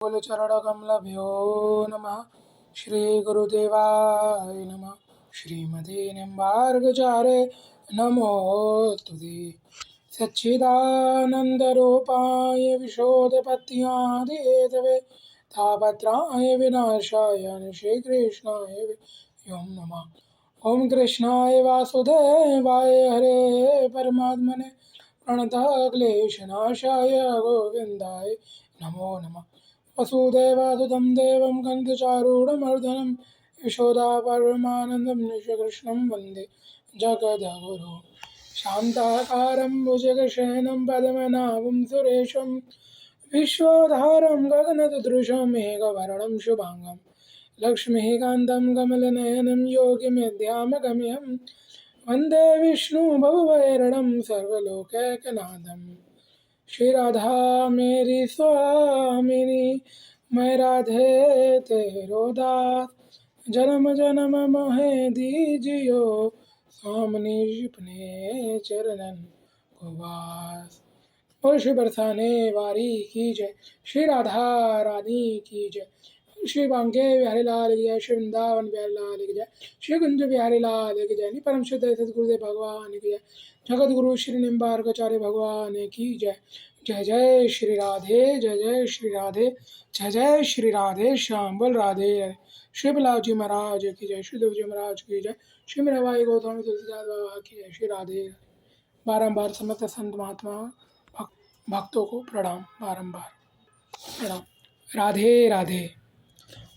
कुलचरणकमलभ्यो नमः। श्रीगुरुदेवाय नमः। श्रीमते निम्बार्गचारे नमोस्तुते। सच्चिदानन्दरूपाय विशोधपत्यादिहेतवे तापत्राय विनाशाय श्रीकृष्णाय वयं नमः। ओम कृष्णाय वासुदेवाय हरे परमात्मने प्रणतक्लेशनाशाय गोविन्दाय नमो नमः। वसुदेवसुतं देवं कंसचारूढमर्दनं यशोदापरमानन्दं कृष्णं वन्दे जगद्गुरुं। शान्ताकारं भुजगशयनं पद्मनाभं सुरेशं विश्वोधारं गगनसदृशं मेघवर्णं शुभांगं लक्ष्मीकान्तं कमलनयनं योगिमेध्यामगम्यं वन्दे विष्णुभवभयहरणं सर्वलोकैकनाथं। श्री राधा मेरी स्वामिनी, मैं राधे तेरो दास, जन्म जन्म मोहे दीजियो स्वामिनी अपने चरणन को वास। और श्री बरसाने वारी की जय, श्री राधा रानी की जय, श्री बांके बिहारी लाल की जय, श्री वृंदावन बिहारी लाल की जय, श्री कुंज बिहारी लाल की जय, परम शुद्ध सदगुरुदेव भगवान की जय, जगत गुरु श्री निम्बार्काचार्य भगवान की जय। जय जय श्री राधे, जय जय श्री राधे, जय जय श्री राधे श्याम बोल राधे। श्री बालाजी महाराज की जय, श्री देव जी महाराज की जय, श्री मीराबाई गौतमी तुलसीदास बाबा की जय। श्री राधे। बारंबार समस्त संत महात्मा भक्तों को प्रणाम, बारंबार प्रणाम। राधे राधे।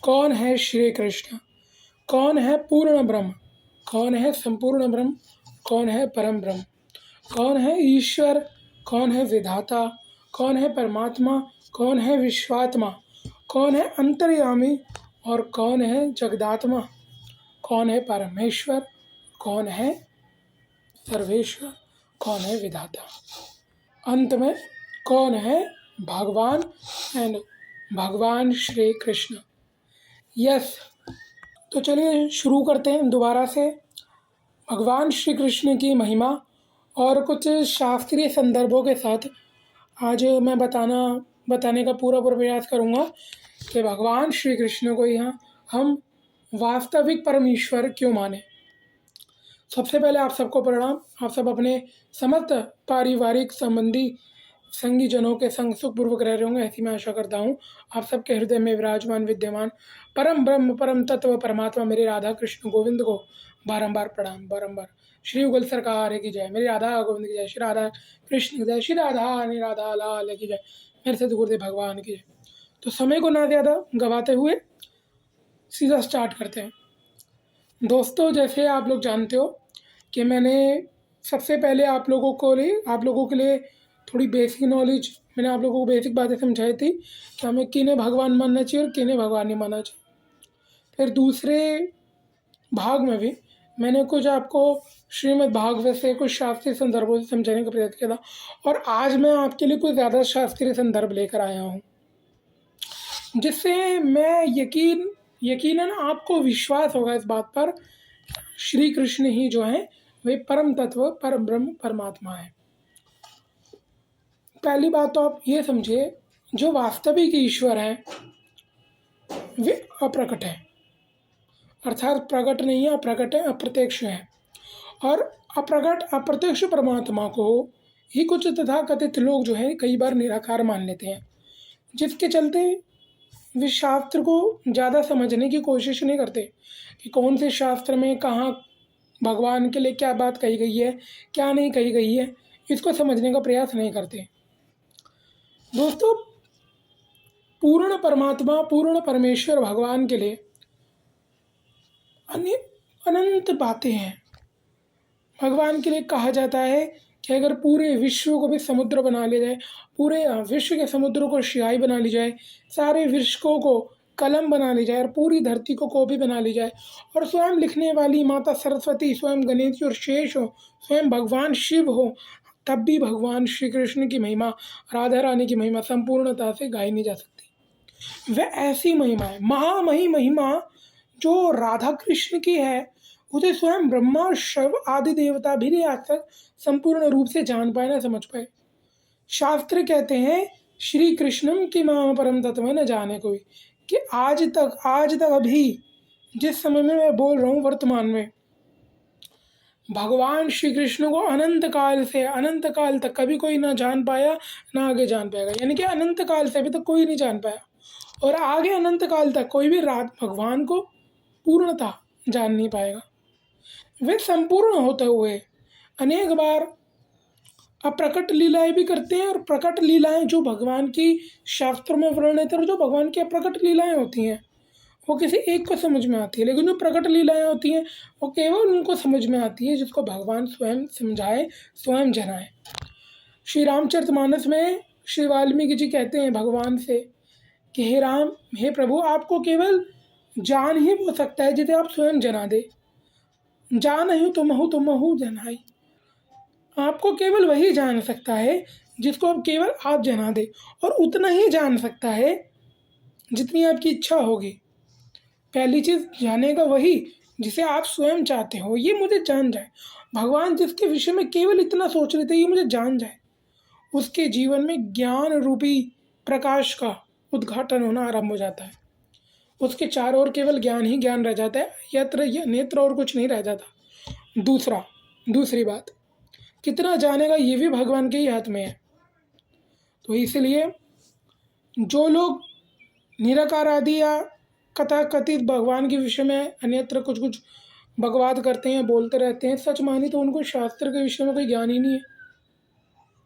कौन है श्री कृष्ण? कौन है पूर्ण ब्रह्म? कौन है संपूर्ण ब्रह्म? कौन है परम ब्रह्म? कौन है ईश्वर? कौन है विधाता? कौन है परमात्मा? कौन है विश्वात्मा? कौन है अंतर्यामी और कौन है जगदात्मा? कौन है परमेश्वर? कौन है सर्वेश्वर? कौन है विधाता? अंत में कौन है भगवान एंड भगवान श्री कृष्ण। यस, तो चलिए शुरू करते हैं दोबारा से भगवान श्री कृष्ण की महिमा और कुछ शास्त्रीय संदर्भों के साथ। आज मैं बताने का पूरा प्रयास करूँगा कि भगवान श्री कृष्ण को यहाँ हम वास्तविक परमेश्वर क्यों माने। सबसे पहले आप सबको प्रणाम। आप सब अपने समस्त पारिवारिक संबंधी संगी जनों के संग सुखपूर्वक रह रहे होंगे, ऐसी मैं आशा करता हूँ। आप सबके हृदय में विराजमान विद्यमान परम ब्रह्म परम तत्व परमात्मा मेरे राधा कृष्ण गोविंद को बारंबार प्रणाम, बारंबार। श्री युगल सरकार की जय, मेरी राधा गोविंद की जय, श्री राधा कृष्ण की जय, श्री राधा राधा लाल की जय, मेरे से गुरुदेव भगवान की जय। तो समय को ना ज़्यादा गवाते हुए सीधा स्टार्ट करते हैं। दोस्तों, जैसे आप लोग जानते हो कि मैंने सबसे पहले आप लोगों के लिए थोड़ी बेसिक नॉलेज, मैंने आप लोगों को बेसिक बातें समझाई थी कि हमें किन्हें भगवान मानना चाहिए और किन्हें भगवान नहीं मानना चाहिए। फिर दूसरे भाग में भी मैंने कुछ आपको श्रीमद् भागवत से कुछ शास्त्रीय संदर्भों से समझाने का प्रयत्न किया था, और आज मैं आपके लिए कुछ ज़्यादा शास्त्रीय संदर्भ लेकर आया हूँ, जिससे मैं यकीनन आपको विश्वास होगा इस बात पर श्री कृष्ण ही जो है वे परम तत्व परम ब्रह्म परमात्मा है। पहली बात तो आप ये समझिए, जो वास्तविक ईश्वर हैं वे अप्रकट है, अर्थात प्रकट नहीं है, अप्रकट है, अप्रत्यक्ष है। और अप्रकट अप्रत्यक्ष परमात्मा को ही कुछ तथाकथित लोग जो है कई बार निराकार मान लेते हैं, जिसके चलते वे शास्त्र को ज़्यादा समझने की कोशिश नहीं करते कि कौन से शास्त्र में कहाँ भगवान के लिए क्या बात कही गई है, क्या नहीं कही गई है, इसको समझने का प्रयास नहीं करते। दोस्तों, पूर्ण परमात्मा पूर्ण परमेश्वर भगवान के लिए अनंत बातें हैं। भगवान के लिए कहा जाता है कि अगर पूरे विश्व को भी समुद्र बना लिया जाए, पूरे विश्व के समुद्रों को स्याही बना ली जाए, सारे विश्वों को कलम बना ली जाए और पूरी धरती को कॉपी बना ली जाए, और स्वयं लिखने वाली माता सरस्वती, स्वयं गणेश जी और शेष हो, स्वयं भगवान शिव हो, तब भी भगवान श्री कृष्ण की महिमा, राधा रानी की महिमा संपूर्णता से गाई नहीं जा सकती। वह ऐसी महिमा है, महामही महिमा जो राधा कृष्ण की है, उसे स्वयं ब्रह्मा और शिव आदि देवता भी आज तक संपूर्ण रूप से जान पाए ना समझ पाए। शास्त्र कहते हैं श्री कृष्णम की माम परम तत्व न जाने कोई, कि आज तक अभी जिस समय में मैं बोल रहा हूँ वर्तमान में, भगवान श्री कृष्ण को अनंत काल से अनंत काल तक कभी कोई ना जान पाया, ना आगे जान पाएगा। यानी कि अनंत काल से अभी तक कोई नहीं जान पाया, और आगे अनंत काल तक कोई भी रात भगवान को पूर्णतः जान नहीं पाएगा। वे संपूर्ण होते हुए अनेक बार अप्रकट लीलाएं भी करते हैं, और प्रकट लीलाएं जो भगवान की शास्त्रों में वर्णित और जो भगवान की अप्रकट लीलाएं होती हैं वो किसी एक को समझ में आती है, लेकिन जो प्रकट लीलाएं होती हैं वो केवल उनको समझ में आती है जिसको भगवान स्वयं समझाए, स्वयं जनाए। श्री रामचरितमानस में श्री वाल्मीकि जी कहते हैं भगवान से कि हे राम, हे प्रभु, आपको केवल जान ही हो सकता है जिसे आप स्वयं जना दे। जान ही तुमहु जनाई। आपको केवल वही जान सकता है जिसको अब केवल आप जना दे, और उतना ही जान सकता है जितनी आपकी इच्छा होगी। पहली चीज़ जानेगा वही जिसे आप स्वयं चाहते हो, ये मुझे जान जाए। भगवान जिसके विषय में केवल इतना सोच रहे थे ये मुझे जान जाए, उसके जीवन में ज्ञान रूपी प्रकाश का उद्घाटन होना आरंभ हो जाता है। उसके चारों ओर केवल ज्ञान ही ज्ञान रह जाता है, यत्र नेत्र और कुछ नहीं रह जाता। दूसरी बात, कितना जानेगा ये भी भगवान के ही हाथ में है। तो इसलिए जो लोग निराकार आदि या कथा कथित भगवान के विषय में अन्यत्र कुछ कुछ बकवाद करते हैं, बोलते रहते हैं, सच मानी तो उनको शास्त्र के विषय में कोई ज्ञान ही नहीं है,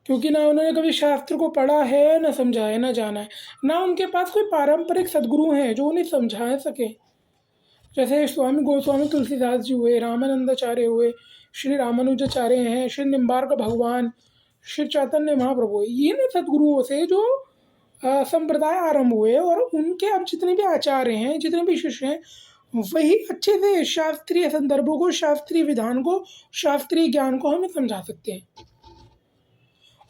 क्योंकि ना उन्होंने कभी शास्त्र को पढ़ा है, ना समझा है, ना जाना है, ना उनके पास कोई पारंपरिक सद्गुरु हैं जो उन्हें समझा सके। जैसे स्वामी गोस्वामी तुलसीदास जी हुए, रामानंदाचार्य हुए, श्री रामानुजाचार्य हैं, श्री निम्बार्क भगवान, श्री चैतन्य महाप्रभु, ये इन सद्गुरुओं से जो संप्रदाय आरंभ हुए, और उनके अब जितने भी आचार्य हैं, जितने भी शिष्य हैं, वही अच्छे से शास्त्रीय संदर्भों को, शास्त्रीय विधान को, शास्त्रीय ज्ञान को हमें समझा सकते हैं।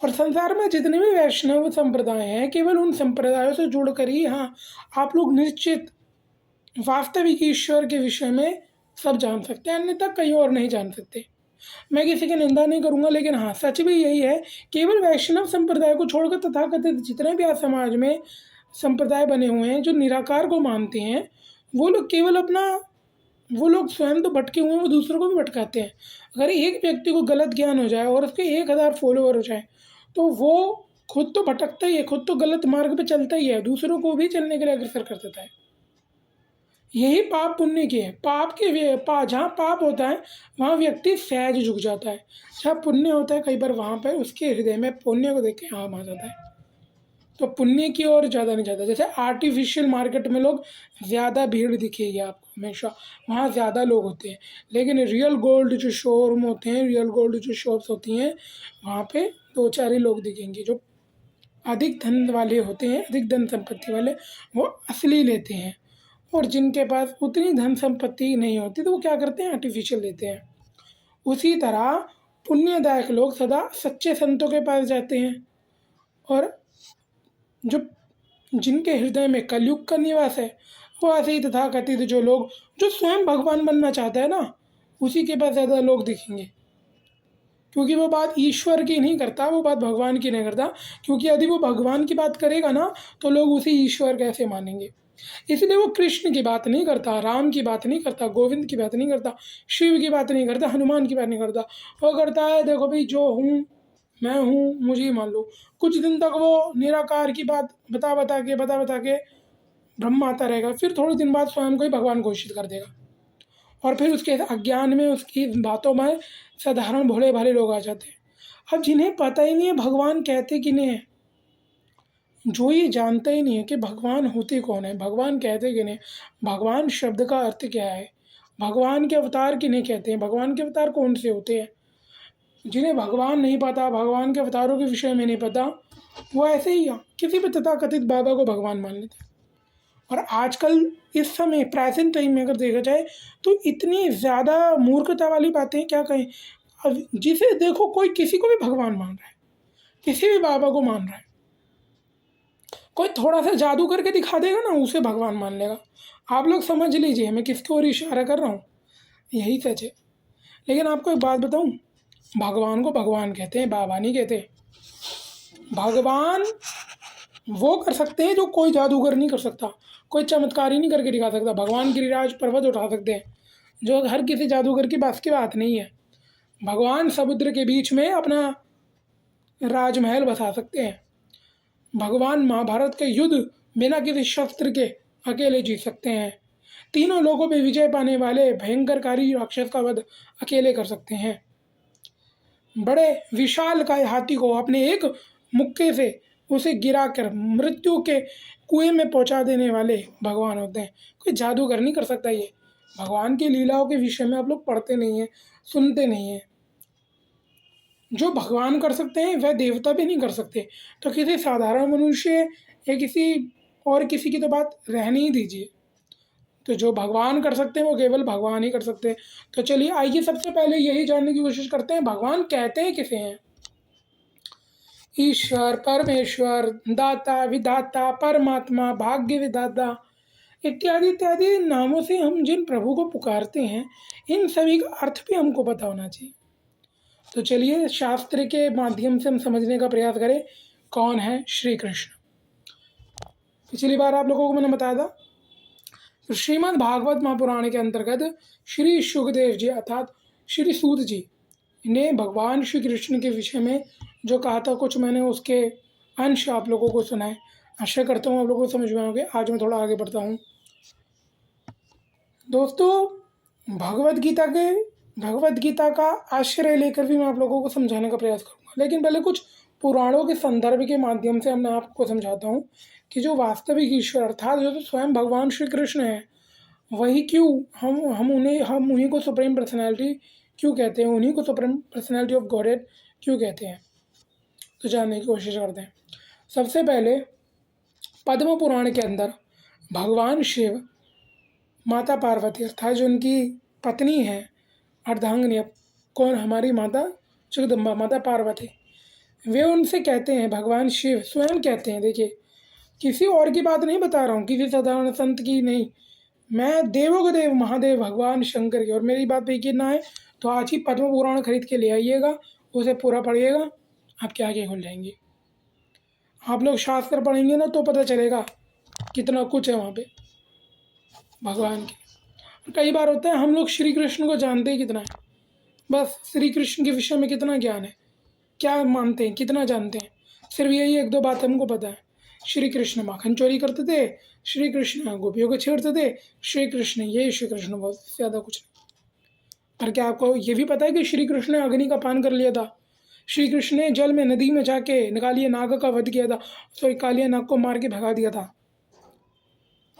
और संसार में जितने भी वैष्णव संप्रदाय हैं, केवल उन संप्रदायों से जुड़कर ही हाँ आप लोग निश्चित वास्तविक ईश्वर के विषय में सब जान सकते हैं, अन्यथा कहीं और नहीं जान सकते। मैं किसी की निंदा नहीं करूंगा, लेकिन हाँ सच भी यही है, केवल वैष्णव संप्रदाय को छोड़कर तथाकथित जितने भी आज समाज में संप्रदाय बने हुए हैं जो निराकार को मानते हैं, वो लोग स्वयं तो भटके हुए हैं, वो दूसरों को भी भटकाते हैं। अगर एक व्यक्ति को गलत ज्ञान हो जाए और उसके 1000 फॉलोअर हो जाए तो वो खुद तो भटकता ही है, खुद तो गलत मार्ग पे चलता ही है, दूसरों को भी चलने के लिए अग्रसर कर देता है। यही पाप पुण्य की है। जहाँ पाप होता है वहाँ व्यक्ति सहज झुक जाता है, जहाँ पुण्य होता है कई बार वहाँ पर उसके हृदय में पुण्य को देख के आम आ जाता है, तो पुण्य की ओर ज़्यादा नहीं जाता। जैसे आर्टिफिशियल मार्केट में लोग ज़्यादा भीड़ दिखेगी आपको हमेशा, वहाँ ज़्यादा लोग होते हैं, लेकिन रियल गोल्ड जो शोरूम होते हैं, रियल गोल्ड जो शॉप्स होती हैं, वहाँ पे 2-4 ही लोग दिखेंगे। जो अधिक धन वाले होते हैं, अधिक धन संपत्ति वाले, वो असली लेते हैं, और जिनके पास उतनी धन संपत्ति नहीं होती तो वो क्या करते हैं, आर्टिफिशियल लेते हैं। उसी तरह पुण्यदायक लोग सदा सच्चे संतों के पास जाते हैं, और जो जिनके हृदय में कलयुग का निवास है वो ऐसे ही तथाकथित जो लोग जो स्वयं भगवान बनना चाहते हैं ना, उसी के पास ज़्यादा लोग दिखेंगे, क्योंकि वो बात ईश्वर की नहीं करता, वो बात भगवान की नहीं करता, क्योंकि यदि वो भगवान की बात करेगा ना तो लोग उसे ईश्वर कैसे मानेंगे। इसलिए वो कृष्ण की बात नहीं करता, राम की बात नहीं करता, गोविंद की बात नहीं करता, शिव की बात नहीं करता, हनुमान की बात नहीं करता। वो करता है देखो भाई जो हूँ मैं हूँ, मुझे ही मान लो। कुछ दिन तक वो निराकार की बात बता बता के ब्रह्म आता रहेगा, फिर थोड़े दिन बाद स्वयं को ही भगवान घोषित कर देगा, और फिर उसके अज्ञान में उसकी बातों में साधारण भोले भाले लोग आ जाते हैं। अब जिन्हें पता ही नहीं है भगवान कहते किन्हें हैं, जो ये जानता ही नहीं है कि भगवान होते कौन है, भगवान कहते किन्हें, भगवान शब्द का अर्थ क्या है, भगवान के अवतार किन्हें कहते हैं, भगवान के अवतार कौन से होते हैं, जिन्हें भगवान नहीं पता, भगवान के अवतारों के विषय में नहीं पता, वो ऐसे ही किसी भी तथाकथित बाबा को भगवान मान लेते हैं। और आजकल इस समय प्रेजेंट टाइम में अगर देखा जाए तो इतनी ज़्यादा मूर्खता वाली बातें क्या कहें। अब जिसे देखो कोई किसी को भी भगवान मान रहा है, किसी भी बाबा को मान रहा है, कोई थोड़ा सा जादू करके दिखा देगा ना उसे भगवान मान लेगा। आप लोग समझ लीजिए मैं किसकी ओर इशारा कर रहा हूँ, यही सच है। लेकिन आपको एक बात बताऊँ, भगवान को भगवान कहते हैं, बाबा नहीं कहते। भगवान वो कर सकते हैं जो कोई जादूगर नहीं कर सकता, कोई चमत्कारी नहीं करके दिखा सकता। भगवान गिरिराज पर्वत उठा सकते हैं, जो हर किसी जादूगर की बस की बात नहीं है। भगवान समुद्र के बीच में अपना राजमहल बसा सकते हैं। भगवान महाभारत के युद्ध बिना किसी शस्त्र के अकेले जीत सकते हैं। तीनों लोगों पे विजय पाने वाले भयंकरकारी राक्षस का वध अकेले कर सकते हैं। बड़े विशालकाय हाथी को अपने एक मुक्के से उसे गिराकर मृत्यु के कुएं में पहुंचा देने वाले भगवान होते हैं। कोई जादूगर नहीं कर सकता ये। भगवान की लीलाओं के विषय में आप लोग पढ़ते नहीं हैं, सुनते नहीं हैं। जो भगवान कर सकते हैं वह देवता भी नहीं कर सकते, तो किसी साधारण मनुष्य या किसी की तो बात रहने ही दीजिए। तो जो भगवान कर सकते हैं वो केवल भगवान ही कर सकते हैं। तो चलिए आइए सबसे पहले यही जानने की कोशिश करते हैं, भगवान कहते हैं किसे हैं। ईश्वर, परमेश्वर, दाता, विधाता, परमात्मा, भाग्य विधाता इत्यादि इत्यादि नामों से हम जिन प्रभु को पुकारते हैं, इन सभी का अर्थ भी हमको पता होना चाहिए। तो चलिए शास्त्र के माध्यम से हम समझने का प्रयास करें कौन है श्री कृष्ण। पिछली बार आप लोगों को मैंने बताया था, तो श्रीमद् भागवत महापुराण के अंतर्गत श्री सुखदेव जी अर्थात श्री सूत जी ने भगवान श्री कृष्ण के विषय में जो कहा था, कुछ मैंने उसके अंश आप लोगों को सुनाए। आशा करता हूँ आप लोगों को समझ में आओगे। आज मैं थोड़ा आगे बढ़ता हूँ। दोस्तों, भगवत गीता का आश्रय लेकर भी मैं आप लोगों को समझाने का प्रयास करूँगा, लेकिन पहले कुछ पुराणों के संदर्भ के माध्यम से मैं आपको समझाता हूँ कि जो वास्तविक ईश्वर अर्थात जो तो स्वयं भगवान श्री कृष्ण है, वही क्यों हम उन्हीं को सुप्रीम पर्सनैलिटी क्यों कहते हैं, उन्हीं को सुप्रीम पर्सनैलिटी ऑफ गॉडेड क्यों कहते हैं, तो जानने की कोशिश करते हैं। सबसे पहले पद्म पुराण के अंदर भगवान शिव माता पार्वती अर्थात जो उनकी पत्नी है अर्धांगिनी, कौन, हमारी माता जगदम्बा, माता पार्वती, वे उनसे कहते हैं, भगवान शिव स्वयं कहते हैं, देखिए किसी और की बात नहीं बता रहा हूँ, किसी साधारण संत की नहीं, मैं देवों का देव महादेव भगवान शंकर की। और मेरी बात पे यकीन ना है तो आज ही पद्म पुराण खरीद के ले आइएगा, उसे पूरा पढ़िएगा, आपके आगे खुल जाएंगे। आप लोग शास्त्र पढ़ेंगे ना तो पता चलेगा कितना कुछ है वहाँ पे भगवान के। कई बार होता है हम लोग श्री कृष्ण को जानते ही कितना है, बस श्री कृष्ण के विषय में कितना ज्ञान है, क्या मानते हैं, कितना जानते हैं, सिर्फ यही एक दो बात हमको पता है। श्री कृष्ण माखन चोरी करते थे, श्री कृष्ण गोपियों को छेड़ते थे, श्री कृष्ण ये, श्री कृष्ण बहुत ज़्यादा कुछ नहीं। पर क्या आपको ये भी पता है कि श्री कृष्ण ने अग्नि का पान कर लिया था, श्री कृष्ण ने जल में नदी में जाके कालिया नाग का वध किया था, तो कालिया नाग को मार के भगा दिया था?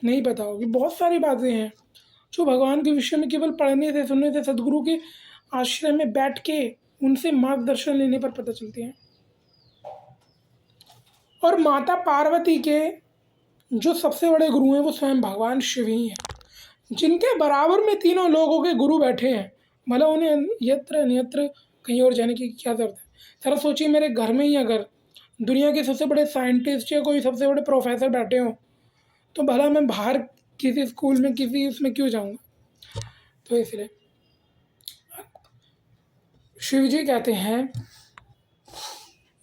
नहीं पता होगी। बहुत सारी बातें हैं जो भगवान के विषय में केवल पढ़ने से, सुनने से, सदगुरु के आश्रय में बैठ के उनसे मार्गदर्शन लेने पर पता चलती हैं। और माता पार्वती के जो सबसे बड़े गुरु हैं वो स्वयं भगवान शिव ही हैं, जिनके बराबर में तीनों लोगों के गुरु बैठे हैं। भला उन्हें यत्र अन्यत्र कहीं और जाने की क्या ज़रूरत है। जरा सोचिए, मेरे घर में ही अगर दुनिया के सबसे बड़े साइंटिस्ट या कोई सबसे बड़े प्रोफेसर बैठे हों, तो भला मैं बाहर किसी स्कूल में किसी उसमें क्यों जाऊंगा। तो इसलिए शिव जी कहते हैं,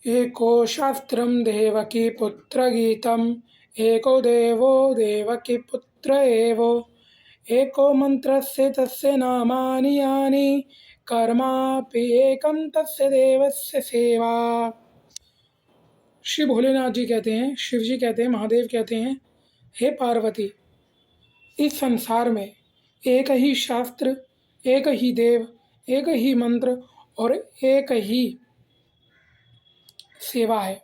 एको शास्त्रम देवकी पुत्र गीतम, एको देवो देवकी पुत्र एवो, एको मंत्रस्य तस्य नामानि यानि, कर्मापि एकम तस्य देवस्य सेवा। श्री भोलेनाथ जी कहते हैं, शिव जी कहते हैं, महादेव कहते हैं, हे पार्वती, इस संसार में एक ही शास्त्र, एक ही देव, एक ही मंत्र और एक ही सेवा है।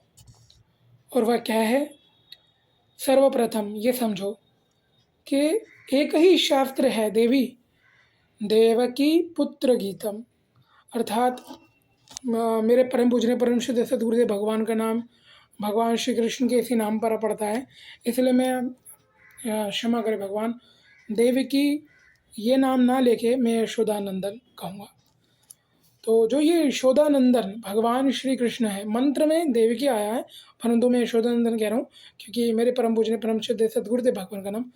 और वह क्या है? सर्वप्रथम ये समझो कि एक ही शास्त्र है देवी, देवकी पुत्र गीतम, अर्थात मेरे परम पूजनीय परम शुद्ध सद्गुरुदेव भगवान का नाम भगवान श्री कृष्ण के इसी नाम पर पड़ता है, इसलिए मैं क्षमा करें भगवान, देवकी ये नाम ना लेके मैं यशोदानंदन कहूँगा। तो जो ये यशोदानंदन भगवान श्री कृष्ण है, मंत्र में देवकी आया है, परंतु मैं यशोदानंदन कह रहा हूँ क्योंकि मेरे परम पूजनीय परम शुद्ध सद्गुरुदेव भगवान का नाम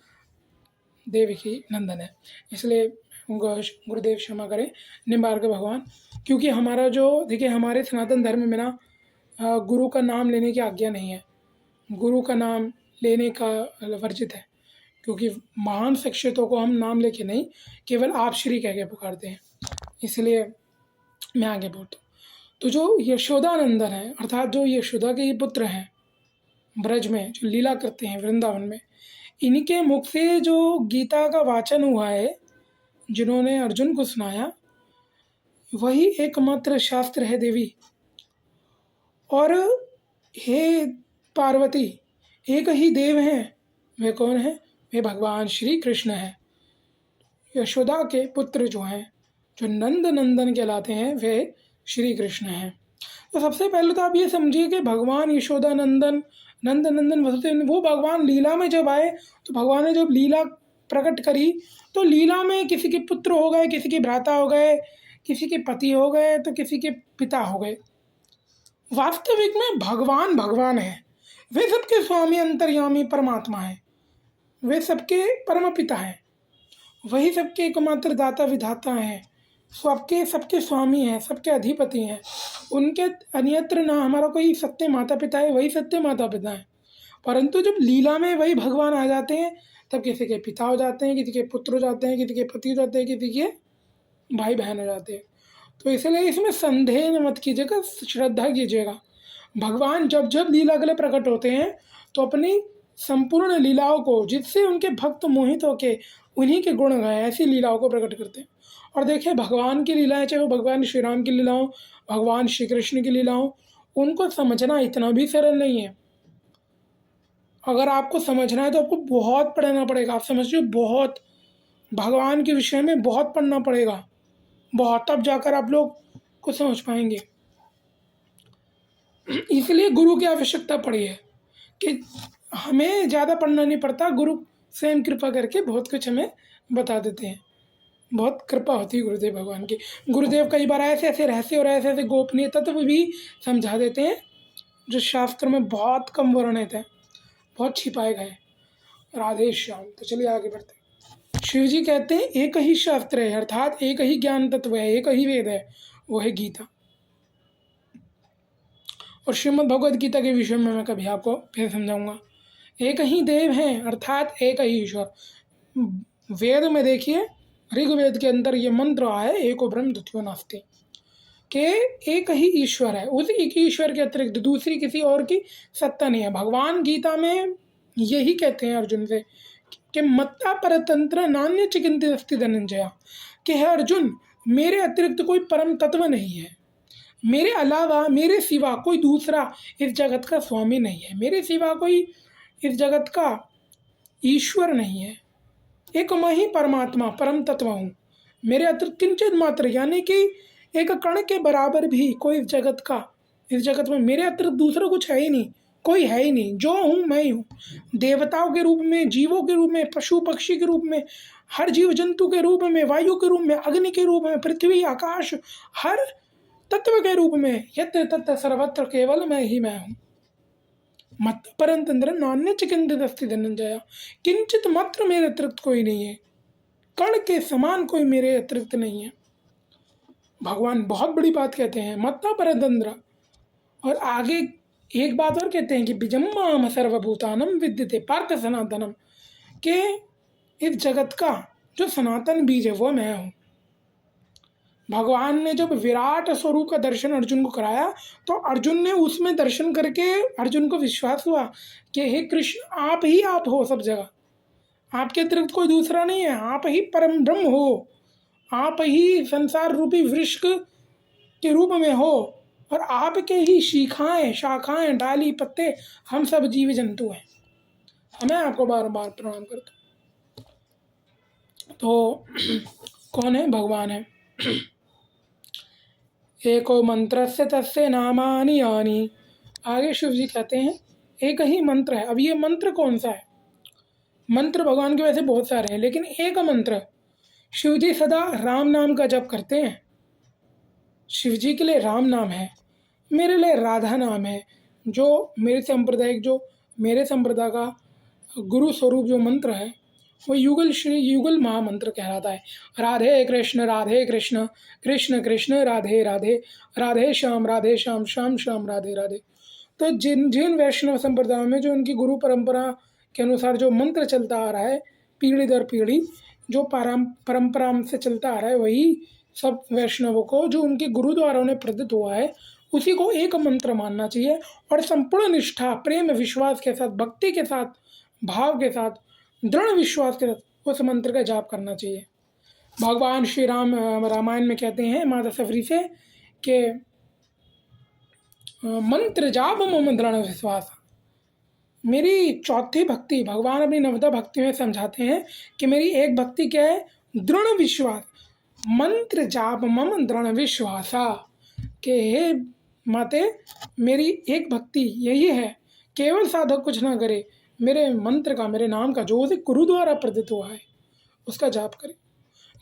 देवकी नंदन है, इसलिए गुरुदेव क्षमा करें, निम्बार्क भगवान। क्योंकि हमारा जो देखिए, हमारे सनातन धर्म में ना गुरु का नाम लेने की आज्ञा नहीं है। गुरु का नाम लेने का वर्जित है, क्योंकि महान शख्सियतों को हम नाम लेके नहीं, केवल आप श्री कह के पुकारते हैं। इसलिए मैं आगे बोलता हूँ। तो जो यशोदानंदन है, अर्थात जो यशोदा के ये पुत्र हैं, ब्रज में जो लीला करते हैं वृंदावन में, इनके मुख से जो गीता का वाचन हुआ है, जिन्होंने अर्जुन को सुनाया, वही एकमात्र शास्त्र है देवी। और हे पार्वती, एक ही देव हैं, वे कौन हैं? वे भगवान श्री कृष्ण हैं। यशोदा के पुत्र जो हैं, जो नंद नंदन कहलाते हैं, वे श्री कृष्ण हैं। तो सबसे पहले तो आप ये समझिए कि भगवान यशोदा नंदन, नंद नंदन वसुदेव, वो भगवान लीला में जब आए, तो भगवान ने जब लीला प्रकट करी, तो लीला में किसी के पुत्र हो गए, किसी के भ्राता हो गए, किसी के पति हो गए, तो किसी के पिता हो गए। वास्तविक में भगवान भगवान है, वे सबके स्वामी अंतर्यामी परमात्मा है, वे सबके परम पिता हैं, वही सबके एकमात्र दाता विधाता हैं, सबके सबके स्वामी हैं, सबके अधिपति हैं। उनके अन्यत्र ना हमारा कोई सत्य माता पिता है, वही सत्य माता पिता हैं। परंतु जब लीला में वही भगवान आ जाते हैं, तब किसी के पिता हो जाते हैं, किसी के पुत्र हो जाते हैं, किसी के पति हो जाते हैं, किसी के भाई बहन हो जाते हैं। तो इसलिए इसमें संदेह मत कीजिएगा, श्रद्धा कीजिएगा। भगवान जब जब लीला के लिए प्रकट होते हैं, तो अपनी संपूर्ण लीलाओं को, जिससे उनके भक्त मोहित होके उन्हीं के गुण गाए, ऐसी लीलाओं को प्रकट करते हैं। और देखिए, भगवान की लीलाएं, चाहे वो भगवान श्री राम की लीलाओं, भगवान श्री कृष्ण की लीलाओं, उनको समझना इतना भी सरल नहीं है। अगर आपको समझना है तो आपको बहुत पढ़ना पड़ेगा। आप समझिए, बहुत भगवान के विषय में बहुत पढ़ना पड़ेगा, बहुत, तब जाकर आप लोग को समझ पाएंगे। इसलिए गुरु की आवश्यकता पड़ी है कि हमें ज़्यादा पढ़ना नहीं पड़ता, गुरु स्वयं कृपा करके बहुत कुछ हमें बता देते हैं। बहुत कृपा होती है गुरुदेव भगवान की। गुरुदेव कई बार ऐसे ऐसे रहस्य और ऐसे ऐसे गोपनीय तत्व भी समझा देते हैं जो शास्त्र में बहुत कम वर्णित है, बहुत छिपाए गए। राधे श्याम। तो चलिए आगे बढ़ते हैं। शिव जी कहते हैं एक ही शास्त्र है, अर्थात एक ही ज्ञान तत्व है, एक ही वेद है, वो है गीता। और श्रीमद् भगवद गीता के विषय में मैं कभी आपको फिर समझाऊंगा। एक ही देव हैं, अर्थात एक ही ईश्वर। वेद में देखिए, ऋग्वेद के अंदर ये मंत्र आया है, एको ब्रह्म द्वितीयो नास्ति, कि एक ही ईश्वर है, उस एक ईश्वर के अतिरिक्त दूसरी किसी और की सत्ता नहीं है। भगवान गीता में यही कहते हैं अर्जुन से कि मत्ता परतंत्र नान्य चिकिंतित अस्ति धनंजया, कि है अर्जुन, मेरे अतिरिक्त कोई परम तत्व नहीं है, मेरे अलावा, मेरे सिवा कोई दूसरा इस जगत का स्वामी नहीं है, मेरे सिवा कोई इस जगत का ईश्वर नहीं है, एक मैं ही परमात्मा परम तत्व हूँ, मेरे अतिरिक्त किंचित मात्र, यानी कि एक कण के बराबर भी कोई इस जगत में मेरे अतिरिक्त दूसरा कुछ है ही नहीं, कोई है ही नहीं। जो हूँ मैं ही हूँ, देवताओं के रूप में, जीवों के रूप में, पशु पक्षी के रूप में, हर जीव जंतु के रूप में, वायु के रूप में, अग्नि के रूप में, पृथ्वी आकाश, हर तत्व के रूप में, यत्र तत्र सर्वत्र केवल मैं ही मैं हूँ। मत परतंत्र नान्य चिकिंतित अस्ति धनंजया, किंचित मात्र मेरे अतिरिक्त कोई नहीं है, कण के समान कोई मेरे अतिरिक्त नहीं है। भगवान बहुत बड़ी बात कहते हैं, मत्ता परतंत्र। और आगे एक बात और कहते हैं कि बीजम्माम सर्वभूतानम विद्यते पार्थ सनातनम, के इस जगत का जो सनातन बीज है वो मैं हूँ। भगवान ने जब विराट स्वरूप का दर्शन अर्जुन को कराया, तो अर्जुन ने उसमें दर्शन करके अर्जुन को विश्वास हुआ कि हे कृष्ण, आप ही आप हो सब जगह, आपके अतिरिक्त कोई दूसरा नहीं है, आप ही परम ब्रह्म हो, आप ही संसार रूपी वृक्ष के रूप में हो, और आपके ही शिखाएं, शाखाएं, डाली, पत्ते, हम सब जीव जंतु हैं। मैं आपको बार बार प्रणाम करता हूँ। तो कौन है? भगवान है। एको मंत्रस्य तस्य नामानि यानि। आगे शिव जी कहते हैं एक ही मंत्र है। अब ये मंत्र कौन सा है? मंत्र भगवान के वैसे बहुत सारे हैं, लेकिन एक मंत्र, शिव जी सदा राम नाम का जप करते हैं। शिव जी के लिए राम नाम है, मेरे लिए राधा नाम है। जो मेरे संप्रदाय का गुरु स्वरूप जो मंत्र है वो युगल महामंत्र कहलाता है। राधे कृष्ण कृष्ण कृष्ण राधे राधे, राधे श्याम श्याम श्याम राधे राधे। तो जिन जिन वैष्णव संप्रदायों में जो उनकी गुरु परंपरा के अनुसार जो मंत्र चलता आ रहा है पीढ़ी दर पीढ़ी, जो परंपरा से चलता आ रहा है, वही सब वैष्णवों को जो उनके गुरु द्वारा उन्हें प्रदत्त हुआ है उसी को एक मंत्र मानना चाहिए और संपूर्ण निष्ठा, प्रेम, विश्वास के साथ, भक्ति के साथ, भाव के साथ, दृढ़ विश्वास के साथ उस मंत्र का जाप करना चाहिए। भगवान श्री राम रामायण में कहते हैं माता सफरी से कि मंत्र जाप मम दृढ़ विश्वास। मेरी चौथी भक्ति, भगवान अपनी नवदा भक्ति में समझाते हैं कि मेरी एक भक्ति क्या है, दृढ़ विश्वास। मंत्र जाप मम दृढ़ विश्वासा, के हे माते मेरी एक भक्ति यही है, केवल साधक कुछ ना करे, मेरे मंत्र का, मेरे नाम का जो उसे गुरु द्वारा प्रदत्त हुआ है उसका जाप करे।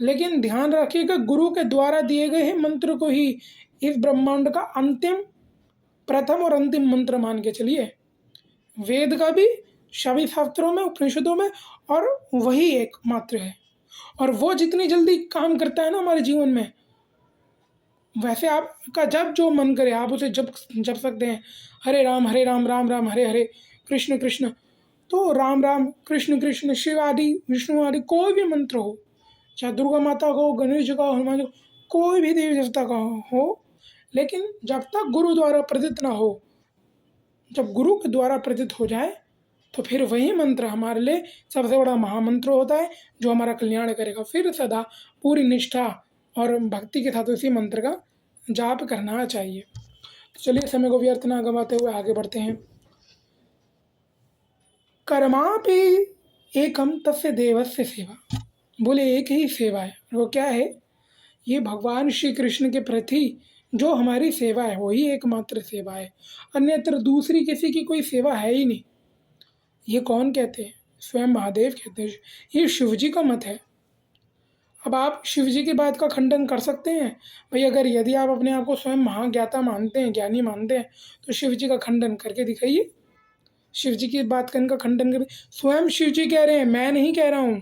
लेकिन ध्यान रखिएगा, गुरु के द्वारा दिए गए मंत्र को ही इस ब्रह्मांड का अंतिम, प्रथम और अंतिम मंत्र मान के चलिए। वेद का भी सभी शास्त्रों में, उपनिषदों में, और वही एक मात्र है। और वो जितनी जल्दी काम करता है ना हमारे जीवन में, वैसे आपका जब जो मन करे आप उसे जप सकते हैं। हरे राम राम राम हरे हरे, कृष्ण कृष्ण। तो राम राम कृष्ण कृष्ण, शिव आदि, विष्णु आदि, कोई भी मंत्र हो, चाहे दुर्गा माता का हो, गणेश जी का हो, हनुमान जी, कोई भी देवी देवता का हो, लेकिन जब तक गुरु द्वारा प्रदत्त ना हो, जब गुरु के द्वारा प्रदत्त हो जाए तो फिर वही मंत्र हमारे लिए सबसे बड़ा महामंत्र होता है जो हमारा कल्याण करेगा। फिर सदा पूरी निष्ठा और भक्ति के साथ उसी मंत्र का जाप करना चाहिए। तो चलिए समय को व्यर्थ ना गंवाते हुए आगे बढ़ते हैं। कर्मापि एकम तस्य देवस्य सेवा, बोले एक ही सेवा है, वो क्या है, ये भगवान श्री कृष्ण के प्रति जो हमारी सेवा है वही एकमात्र सेवा है, अन्यत्र दूसरी किसी की कोई सेवा है ही नहीं। ये कौन कहते हैं, स्वयं महादेव कहते हैं, ये शिव जी का मत है। अब आप शिव जी की बात का खंडन कर सकते हैं भाई, अगर यदि आप अपने आप को स्वयं महाज्ञाता मानते हैं, ज्ञानी मानते हैं, तो शिव जी का खंडन करके दिखाइए। शिव जी की बात करने का खंडन करें, स्वयं शिव जी कह रहे हैं, मैं नहीं कह रहा हूँ।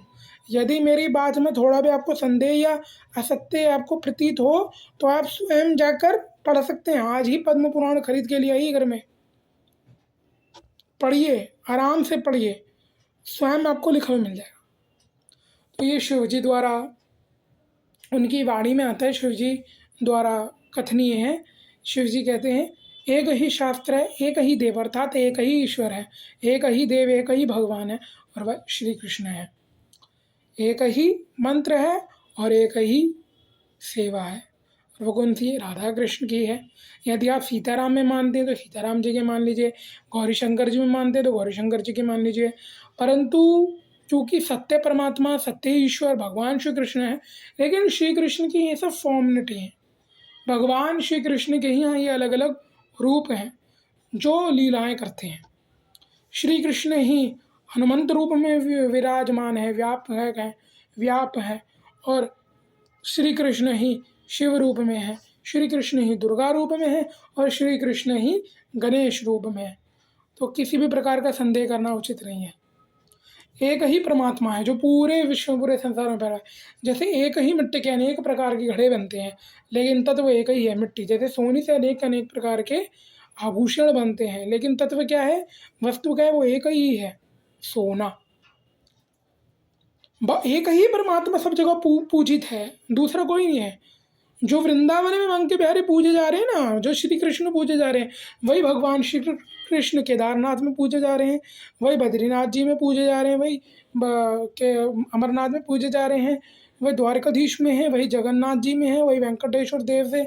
यदि मेरी बात में थोड़ा भी आपको संदेह या असत्य आपको प्रतीत हो तो आप स्वयं जाकर पढ़ सकते हैं। आज ही पद्म पुराण खरीद के लिए आइए घर में, पढ़िए, आराम से पढ़िए, स्वयं आपको लिखा हुआ मिल जाएगा। तो ये शिव जी द्वारा, उनकी वाणी में आता है, शिव जी द्वारा कथनीय है। शिव जी कहते हैं एक ही शास्त्र है, एक ही देव, अर्थात एक ही ईश्वर है, एक ही देव, एक ही भगवान है, और वह श्री कृष्ण है। एक ही मंत्र है और एक ही सेवा है, वो कौन सी है, राधा कृष्ण की है। यदि आप सीताराम में मानते हैं तो सीताराम जी के मान लीजिए, गौरी शंकर जी में मानते हैं तो गौरी शंकर जी के मान लीजिए। परंतु चूँकि सत्य परमात्मा, सत्य ईश्वर भगवान श्री कृष्ण है, लेकिन श्री कृष्ण की ये सब फॉर्मलिटी है। भगवान श्री कृष्ण के ही यहाँ ये अलग अलग रूप हैं जो लीलाएं करते हैं। श्री कृष्ण ही हनुमंत रूप में विराजमान है, व्याप है, और श्री कृष्ण ही शिव रूप में है, श्री कृष्ण ही दुर्गा रूप में है, और श्री कृष्ण ही गणेश रूप में है। तो किसी भी प्रकार का संदेह करना उचित नहीं है। एक ही परमात्मा है जो पूरे विश्व, पूरे संसार में फैला है। जैसे एक ही मिट्टी के अनेक प्रकार के घड़े बनते हैं, लेकिन तत्व एक ही है, मिट्टी। जैसे सोने से अनेक अनेक प्रकार के आभूषण बनते हैं, लेकिन तत्व क्या है, वस्तु क्या है, वो एक ही है, सोना। एक ही परमात्मा सब जगह पूजित है, दूसरा कोई नहीं है। जो वृंदावन में मंग के बिहारी पूजे जा रहे हैं ना, जो श्री कृष्ण पूजे जा रहे हैं, वही भगवान श्री कृष्ण केदारनाथ में पूजे जा रहे हैं, वही बद्रीनाथ जी में पूजे जा रहे हैं, वही के अमरनाथ में पूजे जा रहे हैं, वही द्वारकाधीश में है, वही जगन्नाथ जी में है, वही वेंकटेश्वर देव से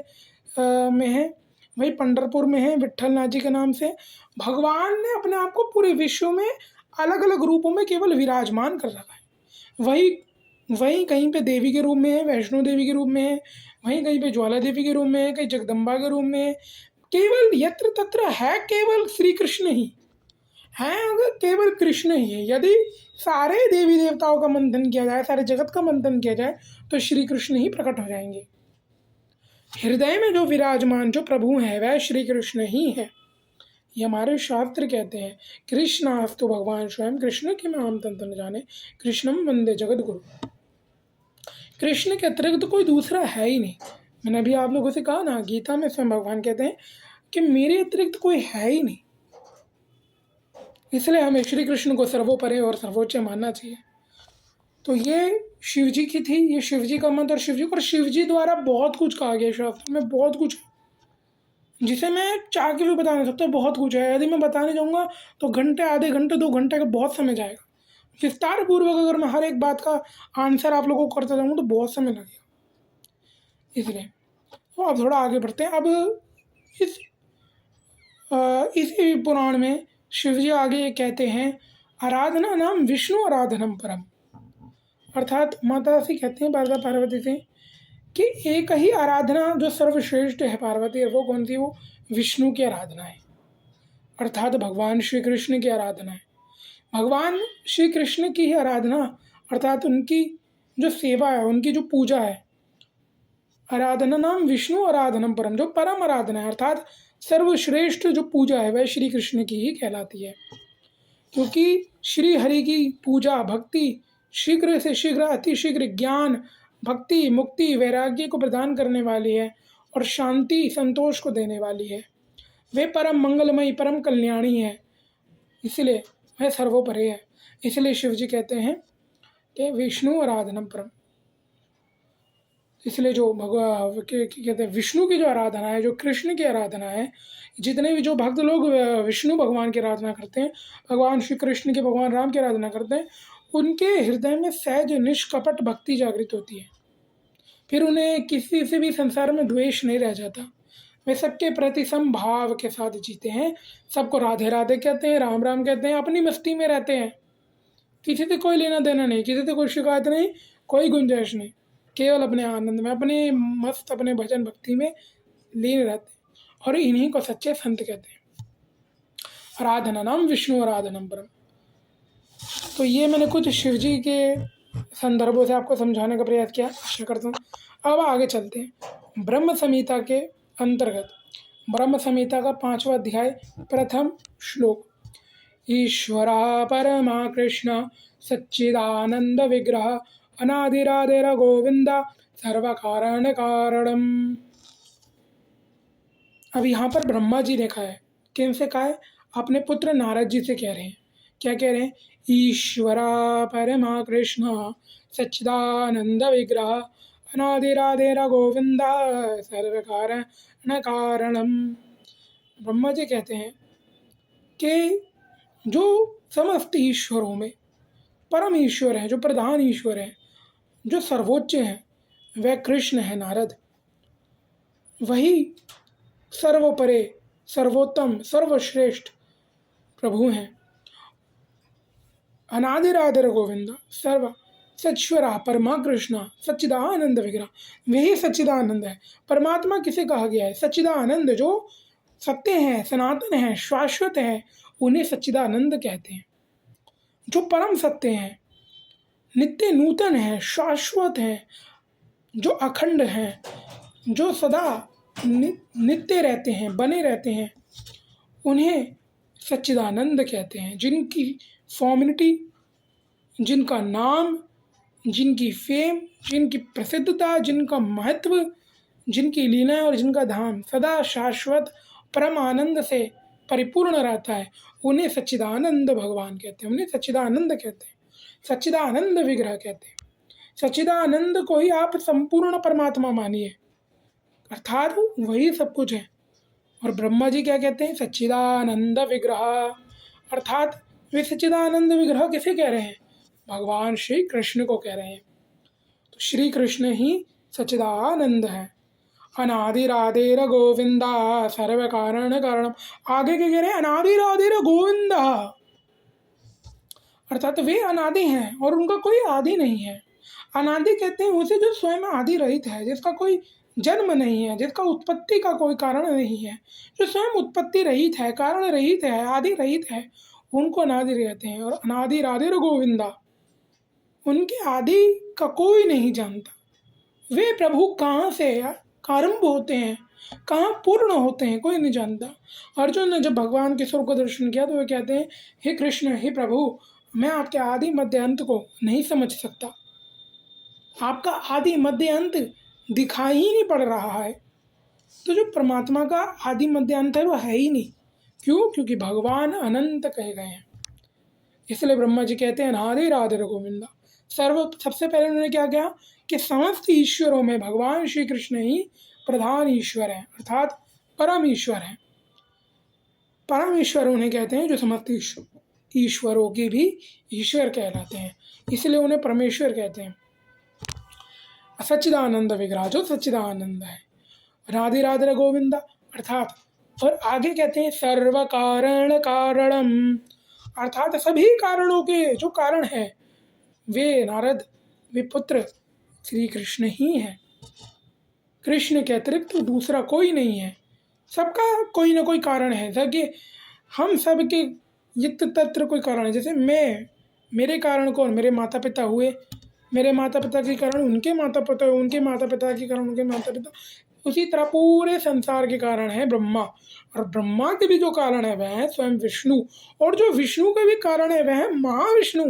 में है, वही पंढरपुर में है विट्ठल नाथ जी के नाम से। भगवान ने अपने आप को पूरे विश्व में अलग अलग रूपों में केवल विराजमान कर रखा है। वही कहीं पे देवी के रूप में है, वैष्णो देवी के रूप में है, वहीं कहीं पे ज्वाला देवी के रूप में है, कहीं जगदम्बा के रूप में है। केवल यत्र तत्र है, केवल श्री कृष्ण ही है। अगर केवल कृष्ण ही है, यदि सारे देवी देवताओं का मंथन किया जाए, सारे जगत का मंथन किया जाए, तो श्री कृष्ण ही प्रकट हो जाएंगे। हृदय में जो विराजमान, जो प्रभु है, वह श्री कृष्ण ही है। ये हमारे शास्त्र कहते हैं, कृष्णास्तु भगवान स्वयं, कृष्ण के नाम तंत्र न जाने, कृष्णम वंदे जगत गुरु। कृष्ण के अतिरिक्त तो कोई दूसरा है ही नहीं। मैंने अभी आप लोगों से कहा ना, गीता में स्वयं भगवान कहते हैं कि मेरे अतिरिक्त कोई है ही नहीं। इसलिए हमें श्री कृष्ण को सर्वोपरि और सर्वोच्च मानना चाहिए। तो ये शिव जी की थी, ये शिव जी का मंत्र, शिव जी द्वारा बहुत कुछ कहा गया शास्त्र में, बहुत कुछ जिसे मैं चाह के भी बता नहीं सकता, बहुत कुछ है। यदि मैं बताने जाऊँगा तो घंटे, आधे घंटे, 2 घंटे का बहुत समय जाएगा। विस्तार पूर्वक अगर मैं हर एक बात का आंसर आप लोगों को करता जाऊँगा तो बहुत समय लगेगा। इसलिए तो अब थोड़ा आगे बढ़ते हैं। अब इस इसी पुराण में शिव जी आगे ये कहते हैं, आराधना नाम विष्णु आराधनम परम। अर्थात माता से कहते हैं पार्वती से कि एक ही आराधना जो सर्वश्रेष्ठ है पार्वती, वो कौन सी? वो विष्णु की आराधना है, अर्थात भगवान श्री कृष्ण की आराधना है। भगवान श्री कृष्ण की ही आराधना, अर्थात उनकी जो सेवा है, उनकी जो पूजा है, आराधना नाम विष्णु आराधनम परम, जो परम आराधना है, अर्थात सर्वश्रेष्ठ जो पूजा है वह श्री कृष्ण की ही कहलाती है। क्योंकि श्री हरि की पूजा भक्ति शीघ्र से शीघ्र, अतिशीघ्र ज्ञान, भक्ति, मुक्ति, वैराग्य को प्रदान करने वाली है और शांति, संतोष को देने वाली है। वे परम मंगलमयी, परम कल्याणी है, इसलिए वह सर्वोपरि है। इसलिए शिव जी कहते हैं कि विष्णु आराधनम परम। इसलिए जो कहते हैं विष्णु की जो आराधना है, जो कृष्ण की आराधना है, जितने भी जो भक्त लोग विष्णु भगवान की आराधना करते हैं, भगवान श्री कृष्ण के, भगवान राम की आराधना करते हैं, उनके हृदय में सहज निष्कपट भक्ति जागृत होती है। फिर उन्हें किसी से भी संसार में द्वेष नहीं रह जाता। वे सबके प्रति समभाव के साथ जीते हैं, सबको राधे राधे कहते हैं, राम राम कहते हैं, अपनी मस्ती में रहते हैं, किसी से कोई लेना देना नहीं, किसी से कोई शिकायत नहीं, कोई गुंजाइश नहीं, केवल अपने आनंद में, अपने मस्त, अपने भजन भक्ति में लीन रहते हैं, और इन्हीं को सच्चे संत कहते हैं। आराधना नाम विष्णु आराधनम परम। तो ये मैंने कुछ शिव जी के संदर्भों से आपको समझाने का प्रयास किया, आशा करता हूँ। अब आगे चलते हैं ब्रह्म संहिता के अंतर्गत। ब्रह्म संहिता का 5वां अध्याय, प्रथम श्लोक। ईश्वरा परमा कृष्ण सच्चिदानंद विग्रह अनादिरादिर गोविंद सर्व कारण कारणम। अब यहाँ पर ब्रह्मा जी ने कहा है, किन से कहा है? अपने पुत्र नारद जी से कह रहे हैं। क्या कह रहे हैं? ईश्वरा परमा कृष्ण सच्चिदानंद विग्रह अनादिरादिर गोविंद सर्व कारण कारणम। ब्रह्मा जी कहते हैं कि जो समस्त ईश्वरों में परम ईश्वर है, जो प्रधान ईश्वर है, जो सर्वोच्च है, वह कृष्ण है नारद। वही सर्वोपरे, सर्वोत्तम, सर्वश्रेष्ठ प्रभु हैं। अनादिरादिर गोविंद सर्व सच्चरा परमा कृष्ण सच्चिदानंद विग्रह। वही सच्चिदानंद है। परमात्मा किसे कहा गया है? सच्चिदानंद, जो सत्य हैं, सनातन हैं, शाश्वत हैं, उन्हें सच्चिदानंद कहते हैं। जो परम सत्य हैं, नित्य नूतन हैं, शाश्वत हैं, जो अखंड हैं, जो सदा नित्य रहते हैं, बने रहते हैं, उन्हें सच्चिदानंद कहते हैं। जिनकी फॉर्मिलिटी, जिनका नाम, जिनकी फेम, जिनकी प्रसिद्धता, जिनका महत्व, जिनकी लीला और जिनका धाम सदा शाश्वत परम आनंद से परिपूर्ण रहता है, उन्हें सच्चिदानंद भगवान कहते हैं, उन्हें सच्चिदानंद कहते हैं, सच्चिदानंद विग्रह कहते हैं। सच्चिदानंद को ही आप संपूर्ण परमात्मा मानिए, अर्थात वही सब कुछ है। और ब्रह्मा जी क्या कहते हैं? सच्चिदानंद विग्रह, अर्थात वे सच्चिदानंद विग्रह किसे कह रहे हैं? भगवान श्री कृष्ण को कह रहे हैं। तो श्री कृष्ण ही सच्चिदानंद है। अनादिरादिर गोविंदा सर्व कारण कारणम। आगे क्या कह रहे हैं? अनादिरादिर गोविंदा, अर्थात वे अनादि हैं और उनका कोई आदि नहीं है। अनादि कहते हैं उसे जो स्वयं आदि रहित है, जिसका कोई जन्म नहीं है, जिसका उत्पत्ति का कोई कारण नहीं है, जो स्वयं उत्पत्ति रहित है, कारण रहित है, आदि रहित है, उनको अनादि कहते हैं। और अनादिरादिर गोविंदा, उनके आदि का कोई नहीं जानता। वे प्रभु कहाँ से आरंभ होते हैं, कहाँ पूर्ण होते हैं, कोई नहीं जानता। अर्जुन ने जब भगवान के स्वरूप का दर्शन किया तो वे कहते हैं, हे कृष्ण, हे प्रभु, मैं आपके आदि मध्य अंत को नहीं समझ सकता। आपका आदि मध्य अंत दिखाई ही नहीं पड़ रहा है। तो जो परमात्मा का आदि मध्य अंत है वो है ही नहीं। क्यों? क्योंकि भगवान अनंत कहे गए हैं। इसलिए ब्रह्मा जी कहते हैं राधे राधे रघुविंदा। सबसे पहले उन्होंने क्या किया कि समस्त ईश्वरों में भगवान श्री कृष्ण ही प्रधान ईश्वर है, अर्थात परम ईश्वर है। परम ईश्वर उन्हें कहते हैं जो समस्त ईश्वरों के भी ईश्वर कहलाते हैं, इसलिए उन्हें परमेश्वर कहते हैं। सच्चिदानंद विग्रह जो सच्चिदानंद है, राधे राधे गोविंदा अर्थात। और आगे कहते हैं सर्व कारण कारणम, अर्थात सभी कारणों के जो कारण है वे नारद वे पुत्र श्री कृष्ण ही हैं। कृष्ण के अतिरिक्त तो दूसरा कोई नहीं है, सबका कोई ना कोई कारण है। जबकि हम सब के यत्र तत्र कोई कारण है। जैसे मेरे कारण कौन, मेरे माता पिता हुए, मेरे माता पिता के कारण उनके माता पिता, उनके माता पिता के कारण उनके माता पिता। उसी तरह पूरे संसार के कारण है ब्रह्मा, और ब्रह्मा के भी जो कारण है वह है स्वयं विष्णु, और जो विष्णु के भी कारण है वह है महाविष्णु,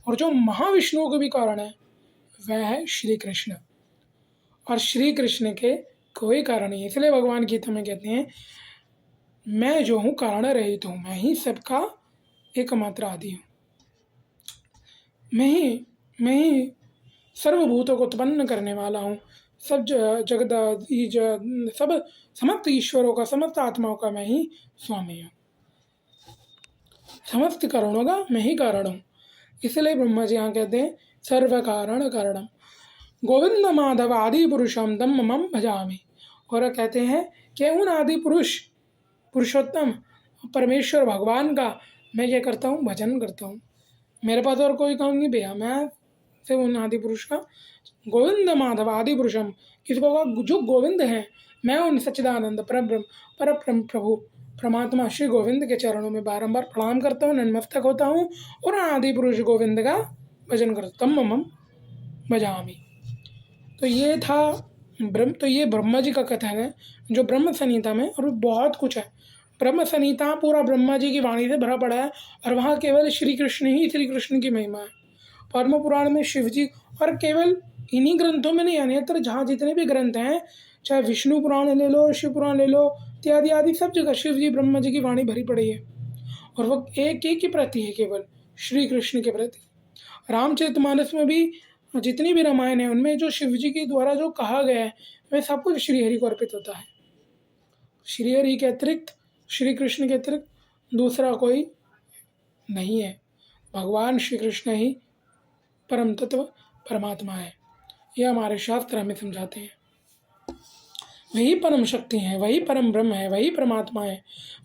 और जो महाविष्णु के भी कारण है वह है श्री कृष्ण। और श्री कृष्ण के कोई कारण नहीं है। इसलिए भगवान गीता में कहते हैं मैं जो हूँ कारण रहित हूँ, मैं ही सबका एकमात्र आदि हूँ, मैं ही सर्वभूतों को उत्पन्न करने वाला हूँ, सब सब समस्त ईश्वरों का, समस्त आत्माओं का मैं ही स्वामी हूँ, समस्त कारणों का मैं ही कारण हूँ। इसलिए ब्रह्मा जी यहाँ कहते हैं सर्व कारण कारणम गोविंद माधव आदि पुरुषम तम मम भजामि। और कहते हैं कि उन आदि पुरुषोत्तम परमेश्वर भगवान का मैं क्या करता हूँ, भजन करता हूँ। मेरे पास और कोई काम नहीं भैया, मैं से उन आदि पुरुष का गोविंद माधव आदि पुरुषम, किसको का जो गोविंद हैं, मैं उन सच्चिदानंद परब्रह्म प्रभु परमात्मा श्री गोविंद के चरणों में बारंबार प्रणाम करता हूँ, नतमस्तक होता हूँ और आदि पुरुष गोविंद का भजन करता हूँ, मम भजामि। तो ये था तो ये ब्रह्मा जी का कथन है जो ब्रह्म संहिता में, और बहुत कुछ है। ब्रह्म संहिता पूरा ब्रह्मा जी की वाणी से भरा पड़ा है, और वहाँ केवल श्री कृष्ण ही श्री कृष्ण की महिमा है। पद्म पुराण में शिव जी, और केवल इन्हीं ग्रंथों में नहीं, अन्यत्र जहाँ जितने भी ग्रंथ हैं, चाहे विष्णु पुराण ले लो, शिव पुराण ले लो, इत्यादि आदि सब जगह शिव जी ब्रह्मा जी की वाणी भरी पड़ी है, और वो एक एक ही प्रति है केवल श्री कृष्ण के प्रति। रामचरितमानस में भी जितनी भी रामायण है उनमें जो शिव जी के द्वारा जो कहा गया है वह सब कुछ श्रीहरि को अर्पित होता है। श्रीहरि के अतिरिक्त, श्री कृष्ण के अतिरिक्त दूसरा कोई नहीं है। भगवान श्री कृष्ण ही परम तत्व परमात्मा है, यह हमारे शास्त्र हमें समझाते हैं। वही परम शक्ति है, वही परम ब्रह्म है, वही परमात्मा है,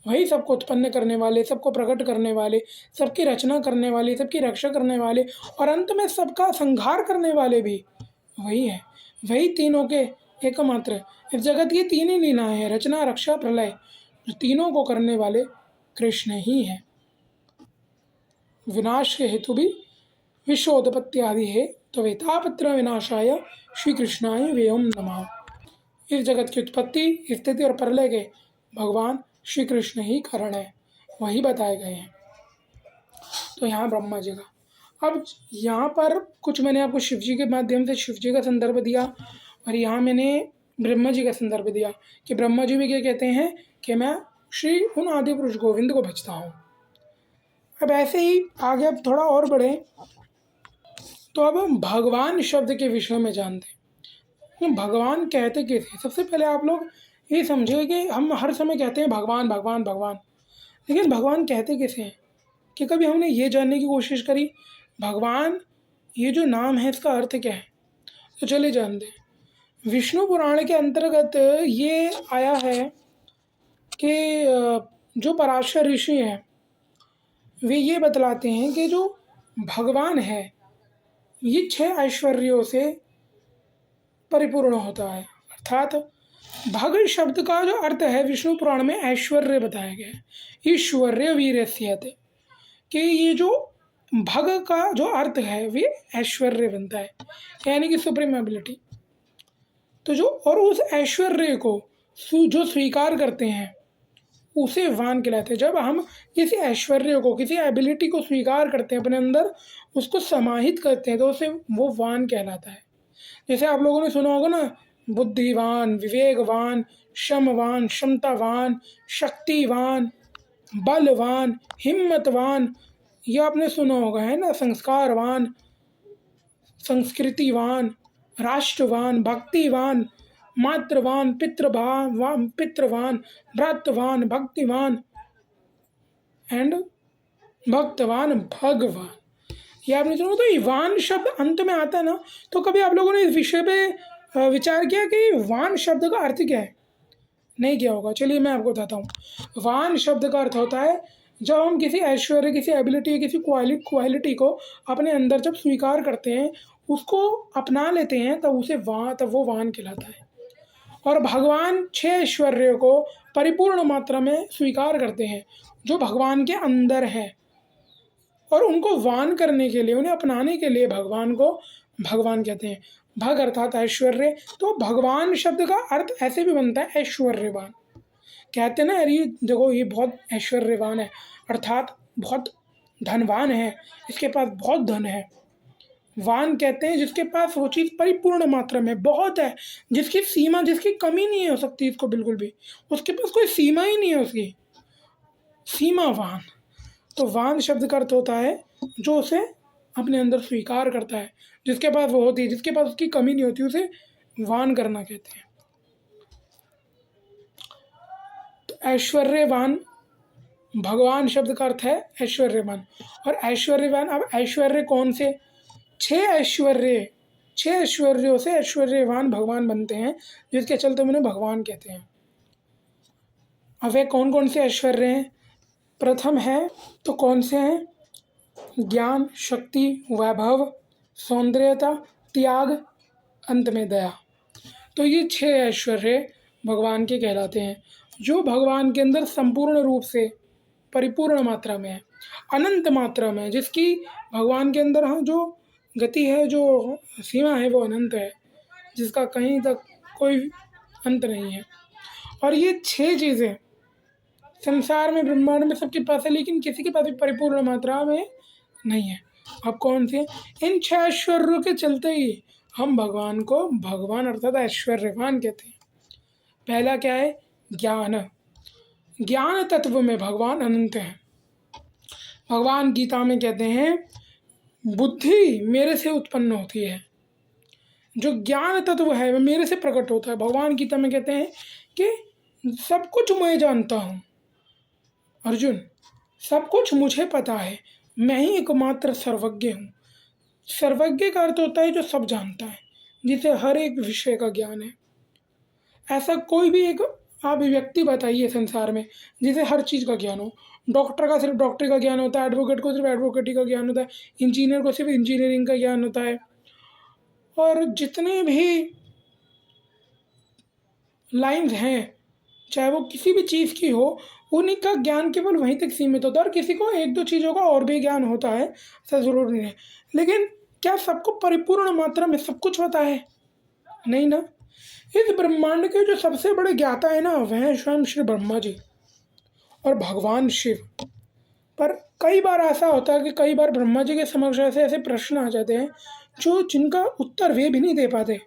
वही सबको उत्पन्न करने वाले, सबको प्रकट करने वाले, सबकी रचना करने वाले, सबकी रक्षा करने वाले, और अंत में सबका संहार करने वाले भी वही है। वही तीनों के एकमात्र, इस जगत की तीन ही लीला है, रचना रक्षा प्रलय, जो तीनों को करने वाले कृष्ण ही है। विनाश के हेतु भी विश्वोत्पत्ति आदि है, तो वेतापत्र विनाशाय श्री कृष्णाय वेयम नमः। इस जगत की उत्पत्ति, स्थिति और प्रलय के भगवान श्री कृष्ण ही कारण है, वही बताए गए हैं। तो यहाँ ब्रह्मा जी का, अब यहाँ पर कुछ मैंने आपको शिव जी के माध्यम से शिव जी का संदर्भ दिया, और यहाँ मैंने ब्रह्मा जी का संदर्भ दिया कि ब्रह्मा जी भी क्या कहते हैं कि मैं श्री उन आदि पुरुष गोविंद को भजता हूँ। अब ऐसे ही आगे अब थोड़ा और बढ़े, तो अब हम भगवान शब्द के विषय में जानते हैं। भगवान कहते कैसे? सबसे पहले आप लोग ये समझिए कि हम हर समय कहते हैं भगवान भगवान भगवान, लेकिन भगवान कहते कैसे हैं? कि कभी हमने ये जानने की कोशिश करी भगवान ये जो नाम है इसका अर्थ क्या है? तो चलिए जानते हैं। विष्णु पुराण के अंतर्गत ये आया है कि जो पराशर ऋषि हैं वे ये बतलाते हैं कि जो भगवान है ये 6 ऐश्वर्यों से परिपूर्ण होता है। अर्थात भग शब्द का जो अर्थ है विष्णु पुराण में ऐश्वर्य बताया गया है, ईश्वर्य वीर्यस्यते, कि ये जो भग का जो अर्थ है वे ऐश्वर्य बनता है, यानी कि सुप्रीम एबिलिटी। तो जो और उस ऐश्वर्य को जो स्वीकार करते हैं उसे वान कहलाते हैं। जब हम किसी ऐश्वर्य को, किसी एबिलिटी को स्वीकार करते हैं, अपने अंदर उसको समाहित करते हैं, तो उसे वो वान कहलाता है। जैसे आप लोगों ने सुना होगा ना, बुद्धिवान, विवेकवान, क्षमवान, क्षमतावान, शक्तिवान, बलवान, हिम्मतवान, ये आपने सुना होगा है ना, संस्कारवान, संस्कृतिवान, राष्ट्रवान, भक्तिवान, मातृवान, पितृवान, भ्रातृवान, भक्तिवान एंड भक्तवान, भगवान। ये आपने सुना। तो ये वान शब्द अंत में आता है ना, तो कभी आप लोगों ने इस विषय पे विचार किया कि वान शब्द का अर्थ क्या है? नहीं किया होगा। चलिए मैं आपको बताता हूँ। वान शब्द का अर्थ होता है जब हम किसी ऐश्वर्य, किसी एबिलिटी, किसी क्वालिटी को अपने अंदर जब स्वीकार करते हैं, उसको अपना लेते हैं, तब वो वान कहलाता है। और भगवान 6 ऐश्वर्यों को परिपूर्ण मात्रा में स्वीकार करते हैं जो भगवान के अंदर है, और उनको वान करने के लिए, उन्हें अपनाने के लिए भगवान को भगवान कहते हैं। भग अर्थात ऐश्वर्य, तो भगवान शब्द का अर्थ ऐसे भी बनता है ऐश्वर्यवान। कहते हैं ना, अरे देखो ये बहुत ऐश्वर्यवान है, अर्थात बहुत धनवान है, इसके पास बहुत धन है। वान कहते हैं जिसके पास वो चीज़ परिपूर्ण मात्रा में बहुत है, जिसकी सीमा, जिसकी कमी नहीं हो सकती इसको बिल्कुल भी, उसके पास कोई सीमा ही नहीं है उसकी, सीमावान। तो वान शब्द का अर्थ होता है जो उसे अपने अंदर स्वीकार करता है, जिसके पास वो होती है, जिसके पास उसकी कमी नहीं होती, उसे वान करना कहते हैं। तो ऐश्वर्यवान, भगवान शब्द का अर्थ है ऐश्वर्यवान। और ऐश्वर्यवान, अब ऐश्वर्य कौन से? 6 ऐश्वर्यों से ऐश्वर्यवान भगवान बनते हैं, जिसके चलते उन्हें भगवान कहते हैं। अब वे कौन कौन से ऐश्वर्य हैं? प्रथम है तो कौन से हैं? ज्ञान, शक्ति, वैभव, सौंदर्यता, त्याग, अंत में दया। तो ये 6 ऐश्वर्य भगवान के कहलाते हैं, जो भगवान के अंदर संपूर्ण रूप से परिपूर्ण मात्रा में है, अनंत मात्रा में, जिसकी भगवान के अंदर जो गति है, जो सीमा है, वो अनंत है, जिसका कहीं तक कोई अंत नहीं है। और ये 6 चीज़ें संसार में, ब्रह्मांड में सबके पास है, लेकिन किसी के पास भी परिपूर्ण मात्रा में नहीं है। अब कौन से? इन 6 ऐश्वर्यों के चलते ही हम भगवान को भगवान अर्थात ऐश्वर्यवान कहते हैं। पहला क्या है? ज्ञान। ज्ञान तत्व में भगवान अनंत है। भगवान गीता में कहते हैं बुद्धि मेरे से उत्पन्न होती है, जो ज्ञान तत्व है वह मेरे से प्रकट होता है। भगवान गीता में कहते हैं कि सब कुछ मैं जानता हूँ अर्जुन, सब कुछ मुझे पता है, मैं ही एकमात्र सर्वज्ञ हूँ। सर्वज्ञ का अर्थ होता है जो सब जानता है, जिसे हर एक विषय का ज्ञान है। ऐसा कोई भी एक आप व्यक्ति बताइए संसार में जिसे हर चीज़ का ज्ञान हो। डॉक्टर का सिर्फ डॉक्टरी का ज्ञान होता है, एडवोकेट को सिर्फ एडवोकेटी का ज्ञान होता है, इंजीनियर को सिर्फ इंजीनियरिंग का ज्ञान होता है, और जितने भी लाइन्स हैं, चाहे वो किसी भी चीज़ की हो, उन्हीं का ज्ञान केवल वहीं तक सीमित होता है। और किसी को 1-2 चीज़ों का और भी ज्ञान होता है, ऐसा ज़रूरी नहीं है। लेकिन क्या सबको परिपूर्ण मात्रा में सब कुछ पता है? नहीं ना। इस ब्रह्मांड के जो सबसे बड़े ज्ञाता है ना, वह हैं स्वयं श्री ब्रह्मा जी और भगवान शिव। पर कई बार ऐसा होता है कि कई बार ब्रह्मा जी के समक्ष ऐसे प्रश्न आ जाते हैं जिनका उत्तर वे भी नहीं दे पाते।